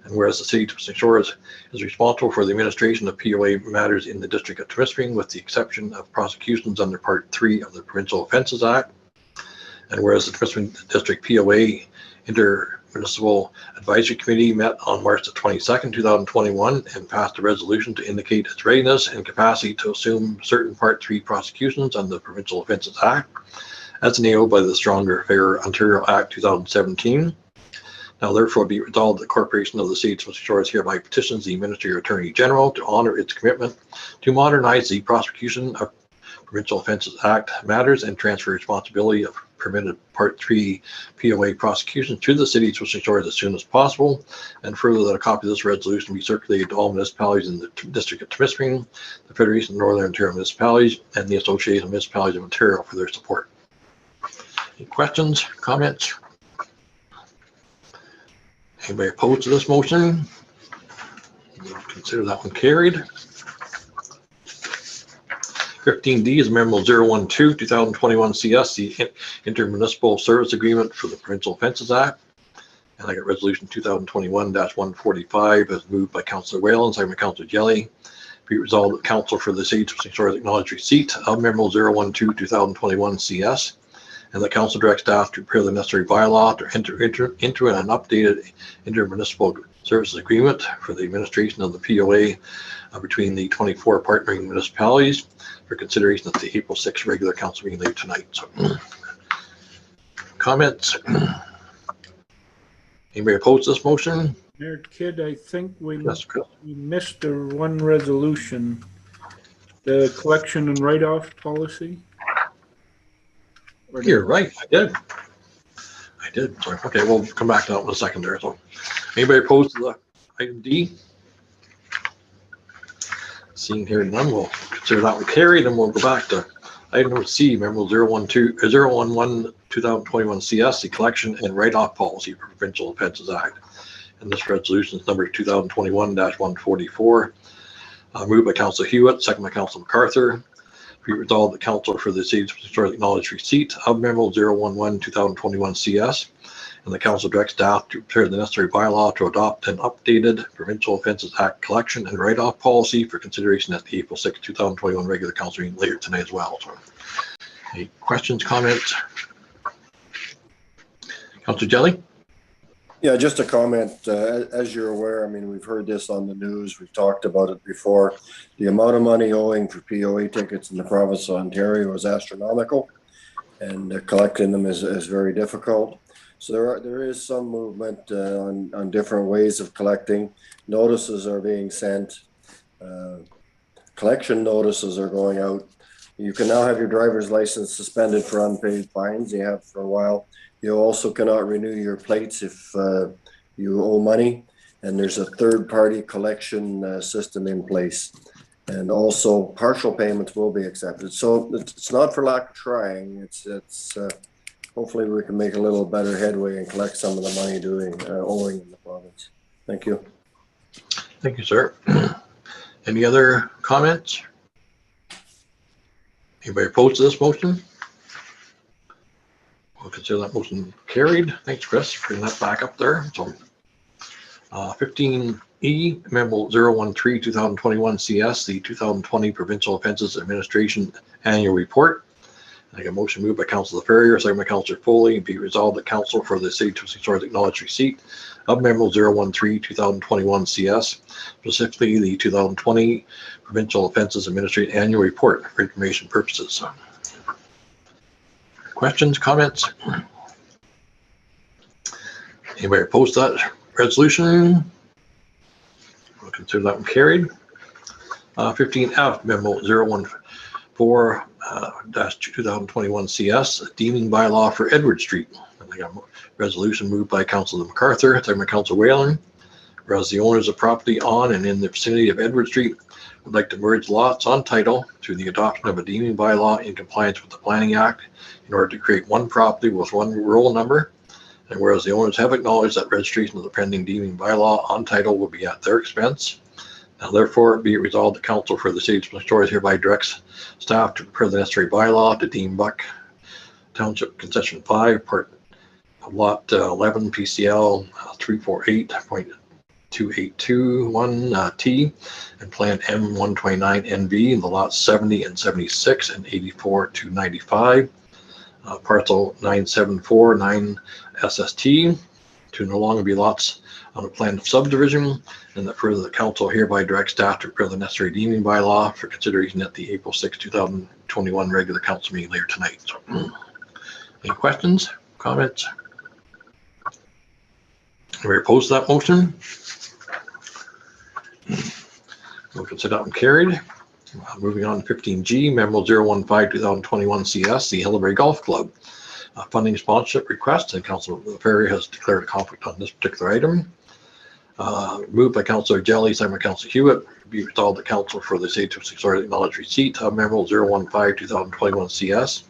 And whereas the City of Temiskaming Shores is responsible for the administration of POA matters in the District of Temiskaming, with the exception of prosecutions under Part 3 of the Provincial Offences Act. And whereas the Temiskaming District POA Intermunicipal Advisory Committee met on March the 22nd, 2021, and passed a resolution to indicate its readiness and capacity to assume certain Part 3 prosecutions under the Provincial Offences Act, as enabled by the Stronger, Fairer Ontario Act 2017. Now therefore be resolved, the Corporation of the City of Temiskaming Shores hereby petitions the Ministry Attorney General to honor its commitment to modernize the prosecution of Provincial Offences Act matters and transfer responsibility of permitted Part 3 POA prosecution to the City of Temiskaming Shores as soon as possible, and further that a copy of this resolution be circulated to all municipalities in the District of Temiskaming, the Federation of Northern Ontario Municipalities, and the Association of Municipalities of Ontario for their support. Any questions, comments? Anybody opposed to this motion? We'll consider that one carried. 15D is Memo 012, 2021 CS, the Intermunicipal Service Agreement for the Provincial Offences Act. And I got Resolution 2021-145 as moved by Councillor Whalen, second by Councillor Jelly. Be resolved that Council for the City of Temiskaming Shores acknowledge receipt of Memo 012, 2021 CS, and the Council directs staff to prepare the necessary bylaw to enter into an updated intermunicipal services agreement for the administration of the POA between the 24 partnering municipalities for consideration at the April 6th regular council meeting later tonight. So, comments? Anybody opposed to this motion? Mayor Kidd, I think we Yes, Chris. missed the one resolution, the collection and write-off policy. You're right, I did. Sorry. Okay, we'll come back to that in a second there. So, anybody opposed to the item D? Seeing here none, we'll consider that one carried, and we'll go back to item number C, Memo 011, 2021 CS, the collection and write-off policy for Provincial Offences Act. And this resolution is number 2021-144, moved by Councillor Hewitt, second by Councillor MacArthur. Be resolved that Council for the City of Temiskaming Shores acknowledge receipt of Memo 011, 2021 CS, and the Council directs staff to prepare the necessary bylaw to adopt an updated Provincial Offences Act collection and write-off policy for consideration at the April 6, 2021 regular council meeting later tonight as well. So, any questions, comments? Councillor Jelly? Yeah, just a comment. As you're aware, I mean, we've heard this on the news. We've talked about it before. The amount of money owing for POA tickets in the province of Ontario is astronomical, and collecting them is very difficult. So there is some movement on different ways of collecting. Notices are being sent. Collection notices are going out. You can now have your driver's license suspended for unpaid fines. You have for a while. You also cannot renew your plates if you owe money, and there's a third-party collection system in place. And also partial payments will be accepted. So it's not for lack of trying. It's hopefully we can make a little better headway and collect some of the money owing in the province. Thank you. Thank you, sir. Any other comments? Anybody opposed to this motion? We'll consider that motion carried. Thanks, Chris, for bringing that back up there. So, 15E, Memo 013, 2021 CS, the 2020 Provincial Offences Administration Annual Report. I got a motion moved by Councillor Ferrier, second by Councillor Foley. Be resolved that Council for the City of Temiskaming Shores acknowledge receipt of Memo 013, 2021 CS, specifically the 2020 Provincial Offences Administration Annual Report for information purposes. Questions, comments? Anybody opposed to that resolution? We'll consider that one carried. 15F, Memo 014-2021 CS, deeming bylaw for Edward Street. And I got a resolution moved by Councillor MacArthur, second by Councillor Whalen. Whereas the owners of property on and in the vicinity of Edward Street would like to merge lots on title through the adoption of a deeming bylaw in compliance with the Planning Act in order to create one property with one roll number. And whereas the owners have acknowledged that registration of the pending deeming bylaw on title will be at their expense. Now therefore be it resolved the Council for the City of Temiskaming Shores hereby directs staff to prepare the necessary bylaw to deem Buck Township Concession 5, part of Lot 11 PCL 348.2821T and Plan M129NV in the lots 70 and 76 and 84 to 95. Parcel 9749 SST to no longer be lots on a plan of subdivision, and that further the council hereby directs staff to prepare the necessary deeming bylaw for consideration at the April 6, 2021 regular council meeting later tonight. So, any questions, comments? Anybody opposed to that motion? We'll consider that one carried. Moving on to 15G, Memo 015-2021 CS, the Hillary Golf Club. Funding sponsorship request, and Councilor Ferry has declared a conflict on this particular item. Moved by Councilor Jelly, second by Councilor Hewitt. Be resolved the Council for the City of Twistling acknowledge receipt of Memo 015-2021 CS.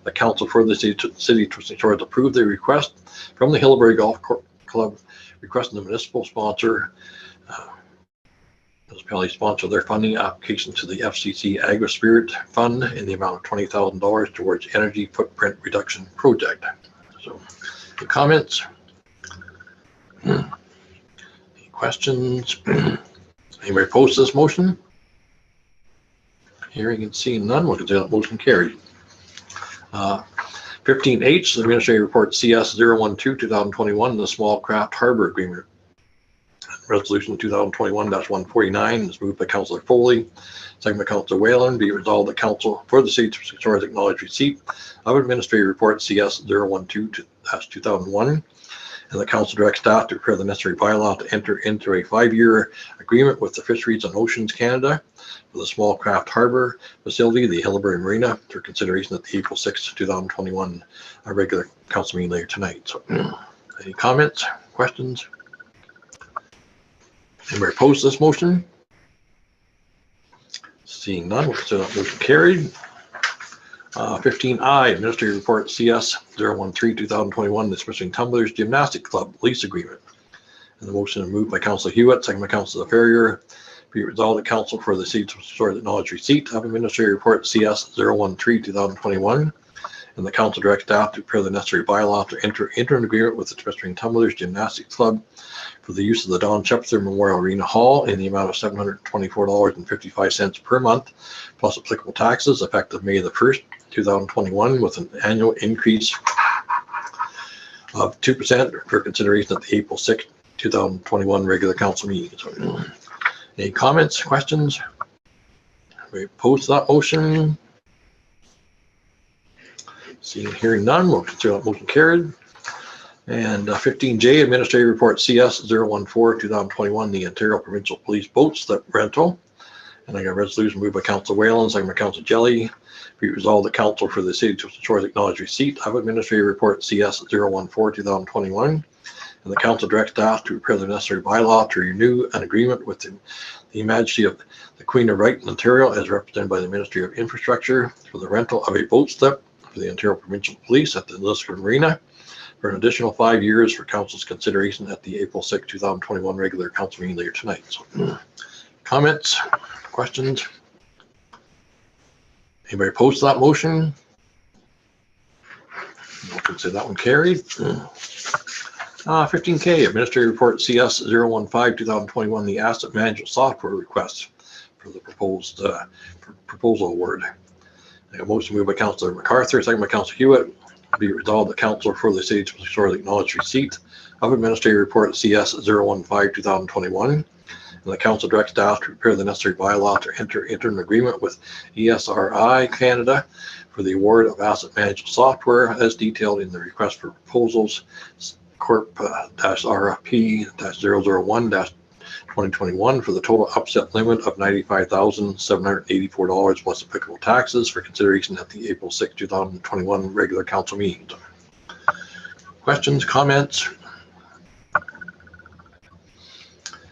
The Council for the City of Twistling Shores approved the request from the Hillary Golf Club requesting the municipal sponsor municipality sponsor their funding application to the FCC Agri-Spirit Fund in the amount of $20,000 towards energy footprint reduction project. So, any comments? Any questions? Anybody opposed to this motion? Hearing and seeing none, we'll consider that motion carried. 15H, the Administrative Report CS 012-2021, the Small Craft Harbor Agreement. Resolution 2021-149 is moved by Councilor Foley, second by Councilor Whalen. Be resolved that Council for the City of Shores acknowledge receipt of Administrative Report CS 012-2001, and the Council directs staff to prepare the necessary bylaw to enter into a 5-year agreement with the Fisheries and Oceans Canada for the Small Craft Harbor Facility, the Hillary Marina, for consideration at the April 6, 2021 regular council meeting later tonight. So, any comments, questions? Anybody opposed to this motion? Seeing none, we'll consider that motion carried. 15I, Administrative Report CS 013-2021, Dismissing Tumblers Gymnastic Club Lease Agreement. And the motion is moved by Councilor Hewitt, second by Councilor Ferrier. Be resolved that Council for the City of Shores acknowledge receipt of Administrative Report CS 013-2021. And the Council directs staff to prepare the necessary bylaw to enter into an agreement with the Dismissing Tumblers Gymnastics Club for the use of the Don Shepard Memorial Arena Hall in the amount of $724.55 per month, plus applicable taxes, effective May the 1st, 2021, with an annual increase of 2% for consideration at the April 6th, 2021 regular council meeting. So, any comments, questions? We opposed to that motion? Seeing and hearing none, we'll consider that motion carried. And 15J, Administrative Report CS 014-2021, the Ontario Provincial Police Boat Slip Rental. And I got a resolution moved by Councilor Whalen, second by Councilor Jelly. Be resolved the Council for the City of Twistling Shores acknowledge receipt of Administrative Report CS 014-2021. And the Council directs staff to prepare the necessary bylaw to renew an agreement with the Majesty of the Queen of Right in Ontario, as represented by the Ministry of Infrastructure, for the rental of a boat slip for the Ontario Provincial Police at the Liscar Marina for an additional 5 years for Council's consideration at the April 6, 2021 regular council meeting later tonight. So, comments, questions? Anybody opposed to that motion? We'll consider that one carried. 15K, Administrative Report CS 015-2021, the Asset Management Software Request for the proposed proposal award. A motion moved by Councilor MacArthur, second by Councilor Hewitt. Be resolved the Council for the City of Twistling Shores acknowledge receipt of Administrative Report CS 015-2021. And the Council directs staff to prepare the necessary bylaw to enter into an agreement with ESRI Canada for the award of asset management software as detailed in the request for proposals Corp-RFP-001-2021 for the total upset limit of $95,784 plus applicable taxes for consideration at the April 6, 2021 regular council meeting. Questions, comments?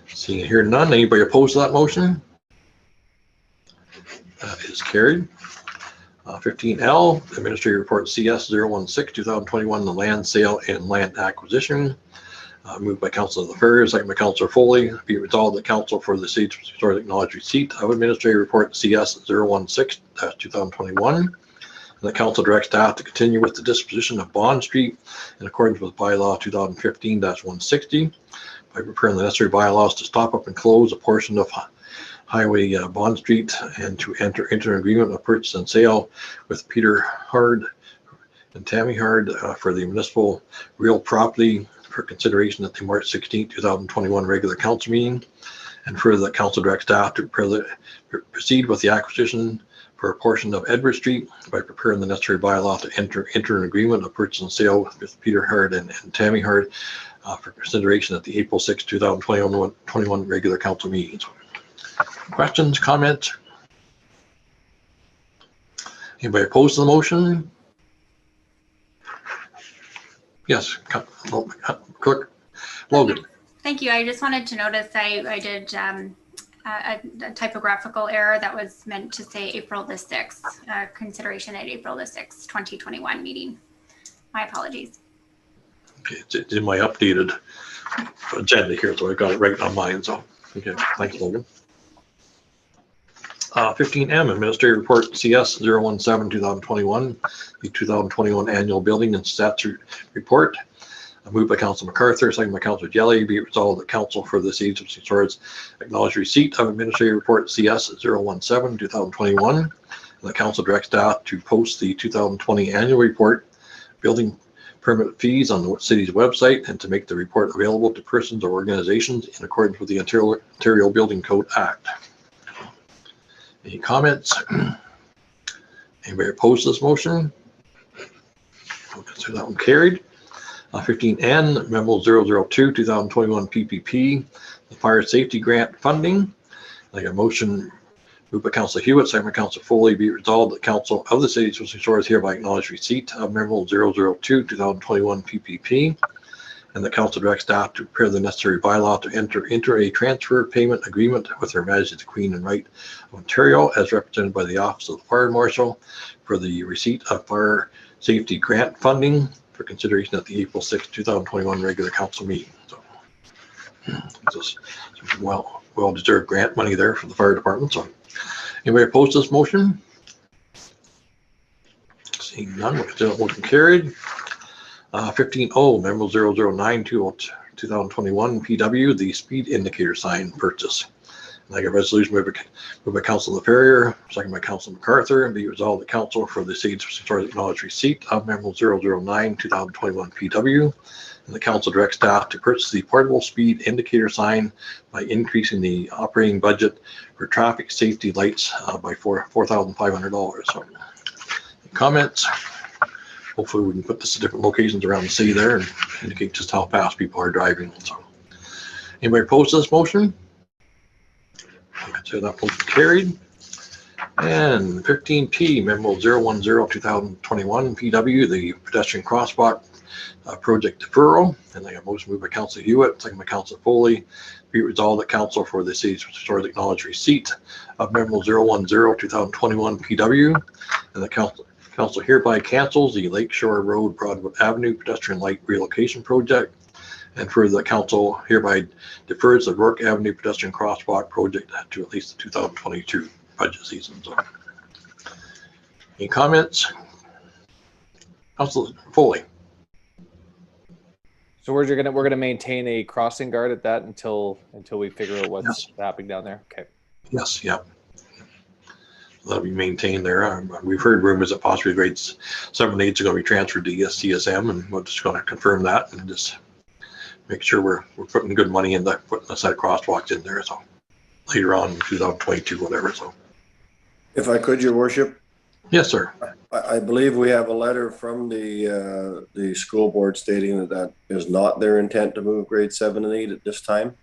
Seeing and hearing none, anybody opposed to that motion? That is carried. 15L, Administrative Report CS 016-2021, the land sale and land acquisition. Moved by Councilor LaFerrier, second by Councilor Foley. Be resolved that Council for the City of Twistling Shores acknowledge receipt of Administrative Report CS 016-2021. And the Council directs staff to continue with the disposition of Bond Street in accordance with Bylaw 2015-160 by preparing the necessary bylaws to stop up and close a portion of Highway Bond Street and to enter into an agreement of purchase and sale with Peter Hard and Tammy Hard for the municipal real property for consideration at the March 16, 2021 regular council meeting. And further, the council directs staff to proceed with the acquisition for a portion of Edward Street by preparing the necessary bylaw to enter an agreement of purchase and sale with Peter Hard and Tammy Hard for consideration at the April 6, 2021 regular council meetings. Questions, comments? Anybody opposed to the motion? Yes, Clerk Logan. Thank you. I just wanted to notice I did a typographical error that was meant to say April the 6th, consideration at April the 6th, 2021 meeting. My apologies. Okay, it's in my updated agenda here, so I got it right on mine. So, okay, thanks, Logan. 15M, Administrative Report CS 017-2021, the 2021 Annual Building and Statute Report. Moved by Council MacArthur, second by Councilor Jelly. Be it resolved that Council for the City of St. George acknowledge receipt of Administrative Report CS 017-2021. And the Council directs staff to post the 2020 Annual Report, building permit fees on the city's website, and to make the report available to persons or organizations in accordance with the Ontario Building Code Act. Any comments? Anybody opposed to this motion? I'll consider that one carried. 15N, Memo 002, 2021 PPP, the Fire Safety Grant Funding. I got a motion moved by Councilor Hewitt, second by Councilor Foley. Be resolved that Council of the City of St. George hereby acknowledge receipt of Memo 002, 2021 PPP, and the Council directs staff to prepare the necessary bylaw to enter into a transfer payment agreement with Her Majesty the Queen and Right of Ontario, as represented by the Office of the Fire Marshal, for the receipt of fire safety grant funding for consideration at the April 6, 2021 regular council meeting. So, this is well-deserved grant money there for the fire department. So, anybody opposed to this motion? Seeing none, we'll consider that motion carried. 15O, Memo 009, 2021 PW, the speed indicator sign purchase. And I got a resolution moved by Councilor LaFerrier, second by Councilor MacArthur, and be resolved the Council for the City of St. George acknowledge receipt of Memo 009, 2021 PW, and the Council directs staff to purchase the portable speed indicator sign by increasing the operating budget for traffic safety lights by $4,500. So, comments? Hopefully we can put this at different locations around the city there and indicate just how fast people are driving. So, anybody opposed to this motion? So that motion carried. And 15P, Memo 010, 2021 PW, the pedestrian crosswalk project deferral. And I got a motion moved by Councilor Hewitt, second by Councilor Foley. Be it resolved that Council for the City of St. George acknowledge receipt of Memo 010, 2021 PW, and the Council hereby cancels the Lakeshore Road Broadwood Avenue pedestrian light relocation project, and further, the Council hereby defers the Rourke Avenue pedestrian crosswalk project to at least the 2022 budget season. So, any comments? Councilor Foley. So we're gonna maintain a crossing guard at that until we figure out what's happening down there. Okay. Yes. Yep. That'll be maintained there. We've heard rumors that possibly grades 7 and 8 are going to be transferred to CSM, and we're just going to confirm that and just make sure we're putting good money in that, putting a set of crosswalks in there. So later on in 2022, whatever. So, if I could, Your Worship. Yes, sir. I believe we have a letter from the school board stating that is not their intent to move grade 7 and 8 at this time.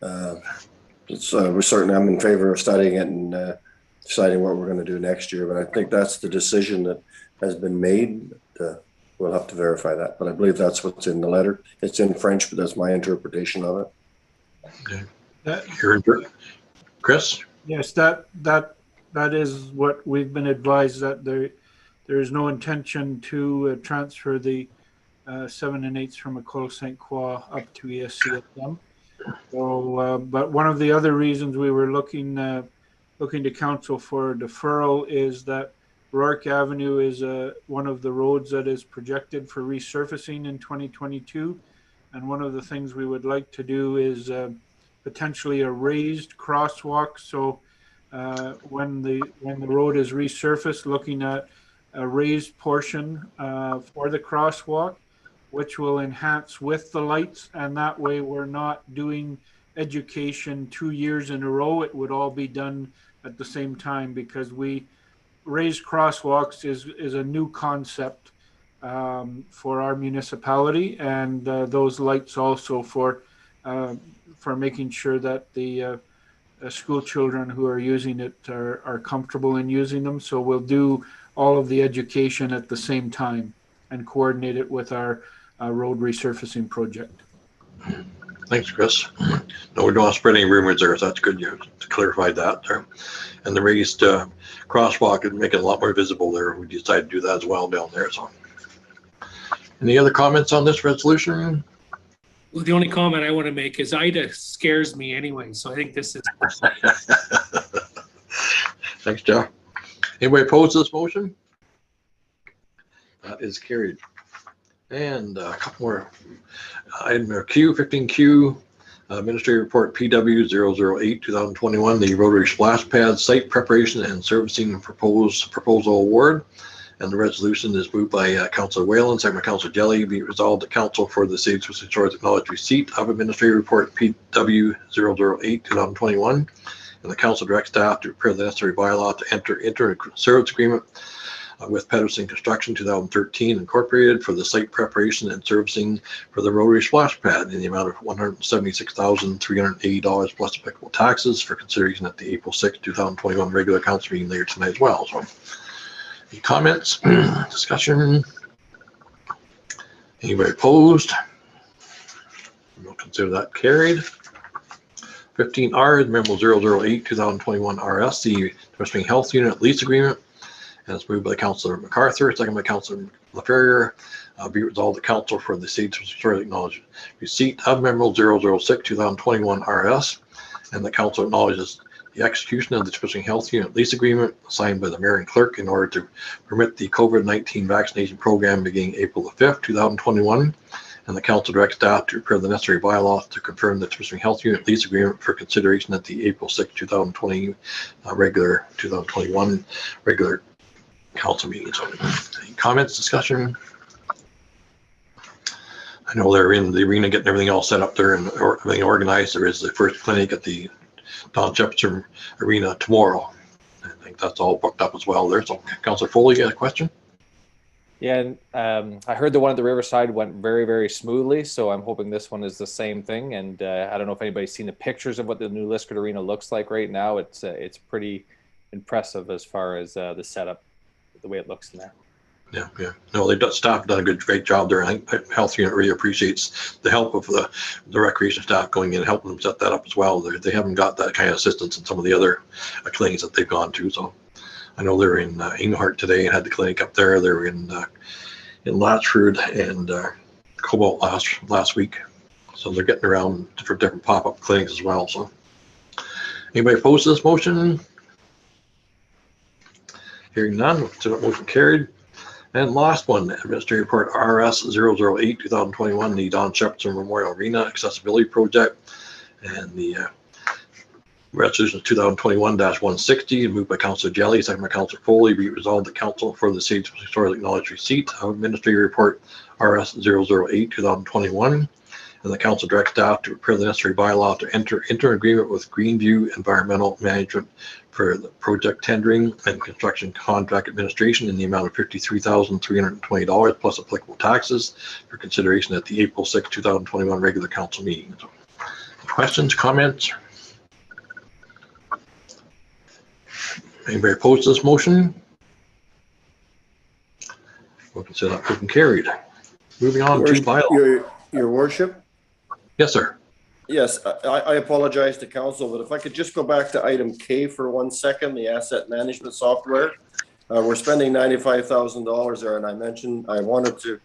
We're certainly, I'm in favor of studying it and deciding what we're going to do next year. But I think that's the decision that has been made. We'll have to verify that, but I believe that's what's in the letter. It's in French, but that's my interpretation of it. Okay. Chris? Yes, that is what we've been advised, that there is no intention to transfer the 7 and 8s from Ecole St. Croix up to ESCSM. So, but one of the other reasons we were looking to council for deferral is that Rourke Avenue is one of the roads that is projected for resurfacing in 2022. And one of the things we would like to do is potentially a raised crosswalk. So when the road is resurfaced, looking at a raised portion for the crosswalk, which will enhance with the lights. And that way we're not doing education 2 years in a row. It would all be done at the same time, because raised crosswalks is a new concept for our municipality, and those lights also for making sure that the school children who are using it are comfortable in using them. So we'll do all of the education at the same time and coordinate it with our road resurfacing project. Thanks, Chris. No, we don't want to spread any rumors there, so that's good you clarified that there. And the raised crosswalk would make it a lot more visible there. We decided to do that as well down there. So, any other comments on this resolution? Well, the only comment I want to make is Ida scares me anyway, so I think this is. Thanks, Jeff. Anybody opposed to this motion? That is carried. And a couple more. Item Q15Q, Administrative Report PW 008 2021, the Rotary Splash Pad Site Preparation and Servicing Proposal Award. And the resolution is moved by Councilor Whalen, second by Councilor Jelly. Be resolved that Council for the City of Twisted Shores acknowledge receipt of Administrative Report PW 008 2021. And the Council directs staff to prepare the necessary bylaw to enter a service agreement with Pedersen Construction 2013 Incorporated for the site preparation and servicing for the Rotary Splash Pad in the amount of $176,380 plus applicable taxes for consideration at the April 6, 2021 regular council meeting later tonight as well. So, any comments, discussion? Anybody opposed? We'll consider that carried. 15R is Memo 008 2021 RS, the Temiskaming Health Unit Lease Agreement. And it's moved by Councilor MacArthur, second by Councilor LaFerrier. Be resolved the Council for the City of Shores acknowledge receipt of Memo 006 2021 RS, and the Council acknowledges the execution of the Temiskaming Health Unit Lease Agreement signed by the Mayor and Clerk in order to permit the COVID-19 vaccination program beginning April the 5th, 2021. And the Council directs staff to prepare the necessary bylaws to confirm the Temiskaming Health Unit Lease Agreement for consideration at the April 6, 2021 regular council meeting. So, any comments, discussion? I know they're in the arena getting everything all set up there and everything organized. There is the first clinic at the Don Jefferson Arena tomorrow. I think that's all booked up as well there. So, Councilor Foley, you got a question? Yeah, and I heard the one at the Riverside went very, very smoothly, so I'm hoping this one is the same thing. And I don't know if anybody's seen the pictures of what the new Liskeard Arena looks like right now. It's pretty impressive as far as the setup, the way it looks in there. Yeah. No, staff have done a great job there. I think Health Unit really appreciates the help of the recreation staff going in and helping them set that up as well. They haven't got that kind of assistance in some of the other clinics that they've gone to. So I know they're in Inghart today and had the clinic up there. They're in Latchford and Cobalt last week. So they're getting around for different pop-up clinics as well. So anybody opposed to this motion? Hearing none, so that motion carried. And last one, Administrative Report RS 008 2021, the Don Jefferson Memorial Arena Accessibility Project. And the resolution is 2021-160, moved by Councilor Jelly, second by Councilor Foley. Be resolved the Council for the City of Shores acknowledge receipt of Administrative Report RS 008 2021. And the Council directs staff to prepare the necessary bylaw to enter agreement with Greenview Environmental Management for the project tendering and construction contract administration in the amount of $53,320 plus applicable taxes for consideration at the April 6, 2021 regular council meeting. So, questions, comments? Anybody opposed to this motion? We'll consider that motion carried. Moving on to bylaw. Your worship. Yes, sir. Yes, I apologize to council, but if I could just go back to item K for 1 second, the asset management software. We're spending $95,000 there, and I wanted to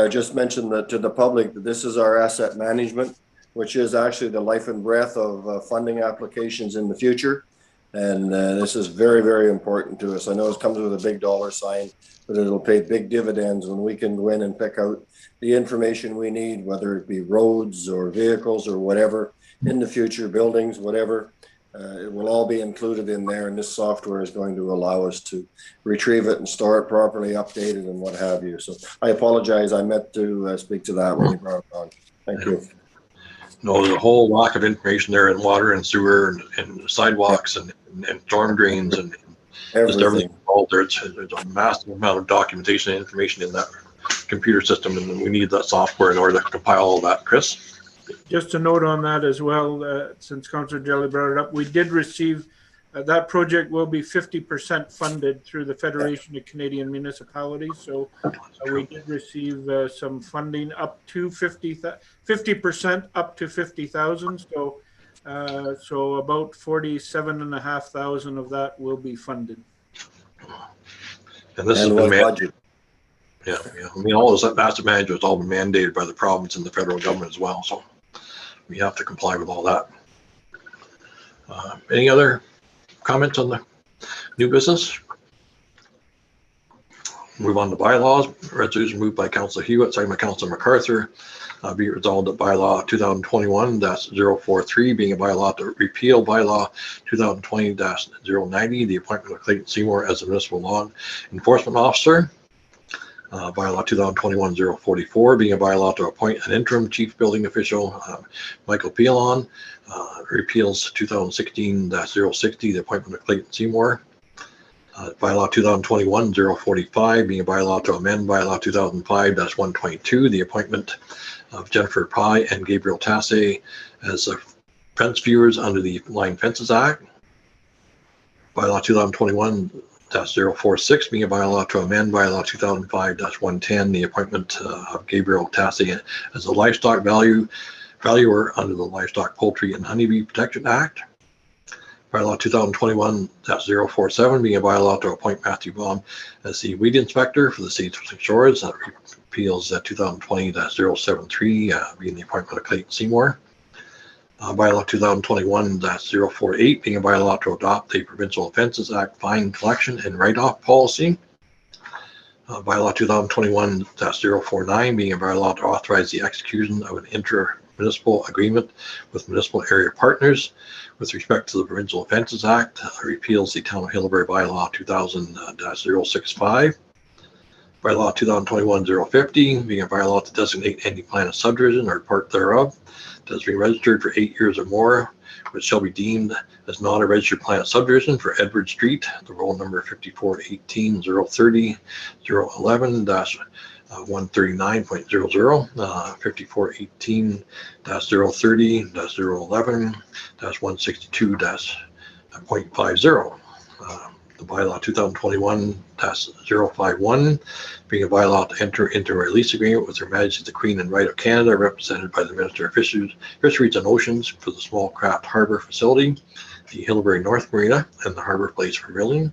just mention that to the public that this is our asset management, which is actually the life and breath of funding applications in the future. And this is very, very important to us. I know it comes with a big dollar sign, but it'll pay big dividends when we can go in and pick out the information we need, whether it be roads or vehicles or whatever in the future, buildings, whatever. It will all be included in there, and this software is going to allow us to retrieve it and store it properly, update it, and what have you. So I apologize. I meant to speak to that when you brought it on. Thank you. No, there's a whole lot of information there in water and sewer and sidewalks and storm drains and just everything involved there. There's a massive amount of documentation and information in that computer system, and we need that software in order to compile all that. Chris? Just a note on that as well, since Councillor Jelly brought it up, we did receive, that project will be 50% funded through the Federation of Canadian Municipalities. So we did receive some funding up to 50% up to 50,000. So about 47,500 of that will be funded. And this has been budget. Yeah. I mean, all this asset management has all been mandated by the province and the federal government as well. So we have to comply with all that. Any other comments on the new business? Move on to bylaws. Resolution moved by Councillor Hewitt, second by Councillor MacArthur. Be it resolved that bylaw 2021-043 being a bylaw to repeal bylaw 2020-090, the appointment of Clayton Seymour as a municipal law enforcement officer. Bylaw 2021-044 being a bylaw to appoint an interim chief building official, Michael Pielon. Repeals 2016-060, the appointment of Clayton Seymour. Bylaw 2021-045 being a bylaw to amend bylaw 2005-122, the appointment of Jennifer Pye and Gabriel Tasse as fence viewers under the Line Fences Act. Bylaw 2021-046 being a bylaw to amend bylaw 2005-110, the appointment of Gabriel Tasse as a livestock valuer under the Livestock, Poultry and Honeybee Protection Act. Bylaw 2021-047 being a bylaw to appoint Matthew Baum as the weed inspector for the City of Twisting Shores. That repeals 2020-073 being the appointment of Clayton Seymour. Bylaw 2021-048 being a bylaw to adopt the Provincial Offences Act fine collection and write-off policy. Bylaw 2021-049 being a bylaw to authorize the execution of an inter-municipal agreement with municipal area partners with respect to the Provincial Offences Act. Repeals the Town of Hillsbury bylaw 2000-065. Bylaw 2021-050 being a bylaw to designate any plan of subdivision or part thereof that has been registered for 8 years or more, which shall be deemed as not a registered plan of subdivision for Edward Street, the roll number 5418-030-011-139.00, 5418-030-011-162.50. The bylaw 2021-051 being a bylaw to enter into a lease agreement with Her Majesty the Queen and Right of Canada, represented by the Minister of Fisheries and Oceans for the Small Craft Harbour Facility, the Hillsbury North Marina, and the Harbour Place Pavilion.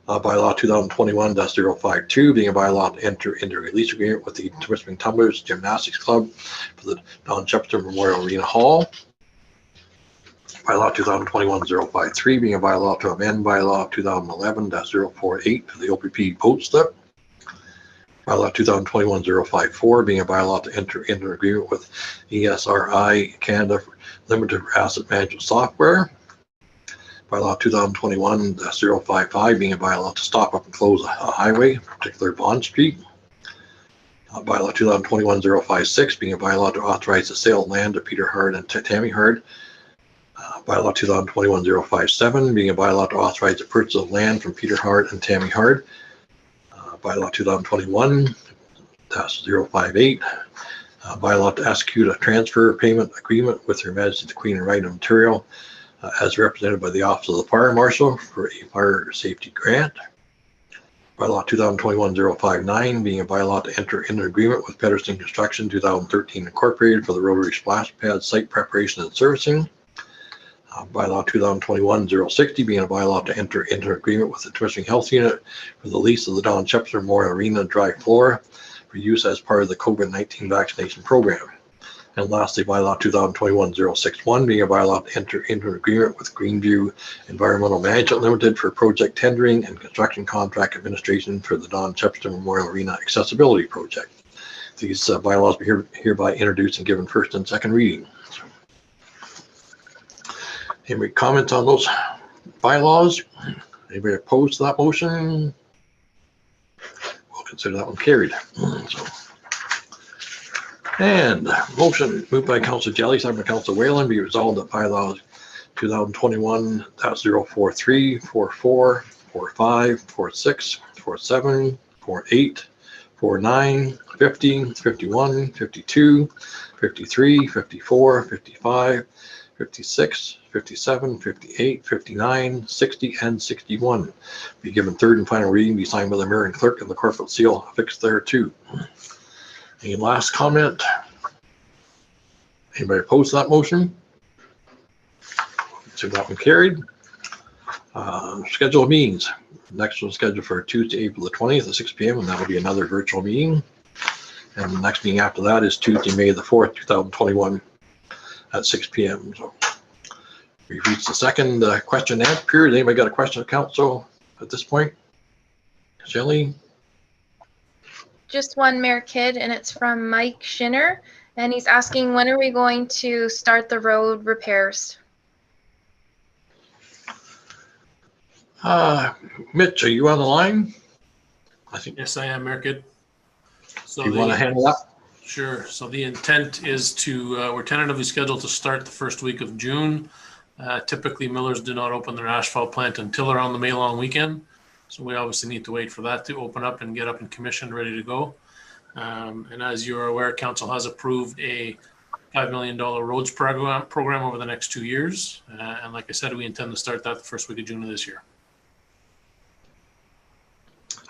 Bylaw 2021-052 being a bylaw to enter into a lease agreement with the Temiskaming Tumblers Gymnastics Club for the Don Chepster Memorial Arena Hall. Bylaw 2021-053 being a bylaw to amend bylaw 2011-048 for the OPP boat slip. Bylaw 2021-054 being a bylaw to enter into an agreement with ESRI Canada Limited for asset management software. Bylaw 2021-055 being a bylaw to stop up and close a highway, in particular Bond Street. Bylaw 2021-056 being a bylaw to authorize the sale of land to Peter Hard and Tammy Hard. Bylaw 2021-057 being a bylaw to authorize the purchase of land from Peter Hard and Tammy Hard. Bylaw 2021-058 bylaw to execute a transfer payment agreement with Her Majesty the Queen and Right of Ontario as represented by the Office of the Fire Marshal for a fire safety grant. Bylaw 2021-059 being a bylaw to enter into an agreement with Pedersen Construction 2013 Incorporated for the Rotary Splash Pad site preparation and servicing. Bylaw 2021-060 being a bylaw to enter into an agreement with the Temiskaming Health Unit for the lease of the Don Chepster Memorial Arena dry floor for use as part of the COVID-19 vaccination program. And lastly, bylaw 2021-061 being a bylaw to enter into an agreement with Greenview Environmental Management Limited for project tendering and construction contract administration for the Don Chepster Memorial Arena accessibility project. These bylaws be hereby introduced and given first and second reading. Anybody comment on those bylaws? Anybody opposed to that motion? We'll consider that one carried. And motion moved by Councillor Jelly, second by Councillor Whalen, be resolved that bylaws 2021-043, 44, 45, 46, 47, 48, 49, 50, 51, 52, 53, 54, 55, 56, 57, 58, 59, 60, and 61. Be given third and final reading, be signed by the mayor and clerk, and the corporate seal affixed thereto. Any last comment? Anybody opposed to that motion? So that one carried. Schedule of meetings. Next one scheduled for Tuesday, April the 20th at 6 p.m. and that will be another virtual meeting. And the next meeting after that is Tuesday, May the 4th, 2021 at 6 p.m. So we've reached the second question and answer period. Anybody got a question of council at this point? Shelley? Just one, Mayor Kidd, and it's from Mike Schinner. And he's asking, when are we going to start the road repairs? Mitch, are you on the line? I think. Yes, I am, Mayor Kidd. So Do you want to handle that? Sure. So the intent is to, we're tentatively scheduled to start the first week of June. Typically, millers do not open their asphalt plant until around the May long weekend. So we obviously need to wait for that to open up and get up and commissioned, ready to go. And as you're aware, council has approved a $5 million roads program over the next 2 years. And like I said, we intend to start that the first week of June of this year.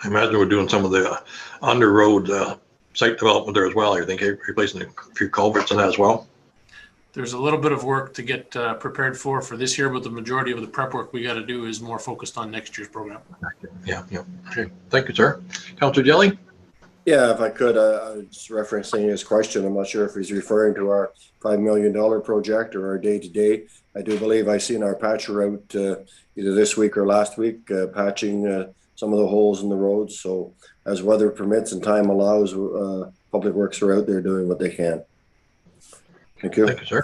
I imagine we're doing some of the under road site development there as well. I think replacing a few culverts and that as well. There's a little bit of work to get prepared for this year, but the majority of the prep work we got to do is more focused on next year's program. Yeah. Okay. Thank you, sir. Councilor Jelly? Yeah, if I could, I was referencing his question. I'm not sure if he's referring to our $5 million project or our day-to-day. I do believe I seen our patcher out either this week or last week, patching some of the holes in the roads. So as weather permits and time allows, Public Works are out there doing what they can. Thank you. Thank you, sir.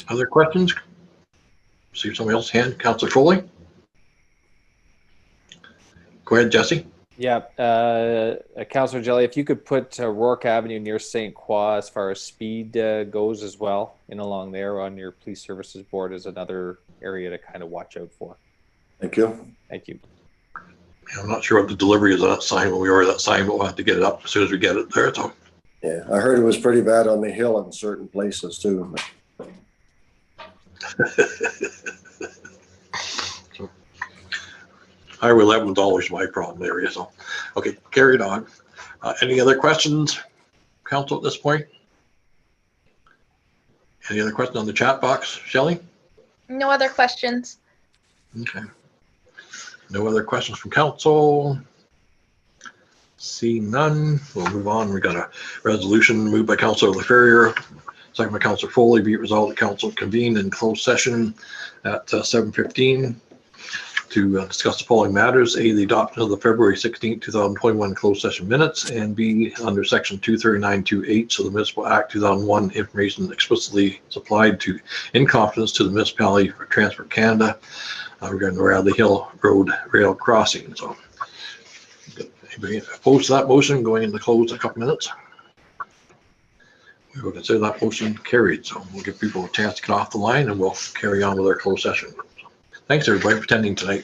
Other questions? See somebody else's hand. Councilor Foley? Go ahead, Jesse. Yeah, Councillor Jelly, if you could put Rourke Avenue near St. Croix as far as speed goes as well, in along there on your police services board is another area to kind of watch out for. Thank you. Thank you. I'm not sure what the delivery is on that sign when we order that sign, but we'll have to get it up as soon as we get it there. So. Yeah, I heard it was pretty bad on the hill in certain places too. So, Highway 11 is always my problem area. So, okay, carried on. Any other questions, council, at this point? Any other questions on the chat box, Shelley? No other questions. Okay. No other questions from council. See none. We'll move on. We got a resolution moved by Councilor LaFerrier, second by Councilor Foley. Be it resolved that council convened in closed session at 7:15 to discuss the following matters: A, the adoption of the February 16, 2021 closed session minutes, and B, under section 239(2)(h) of the Municipal Act 2001, information explicitly supplied to in confidence to the municipality for Transport Canada regarding the Radley Hill Road rail crossing. So, anybody opposed to that motion going into close in a couple minutes? We will consider that motion carried. So we'll give people a chance to get off the line and we'll carry on with our closed session. Thanks everybody for attending tonight.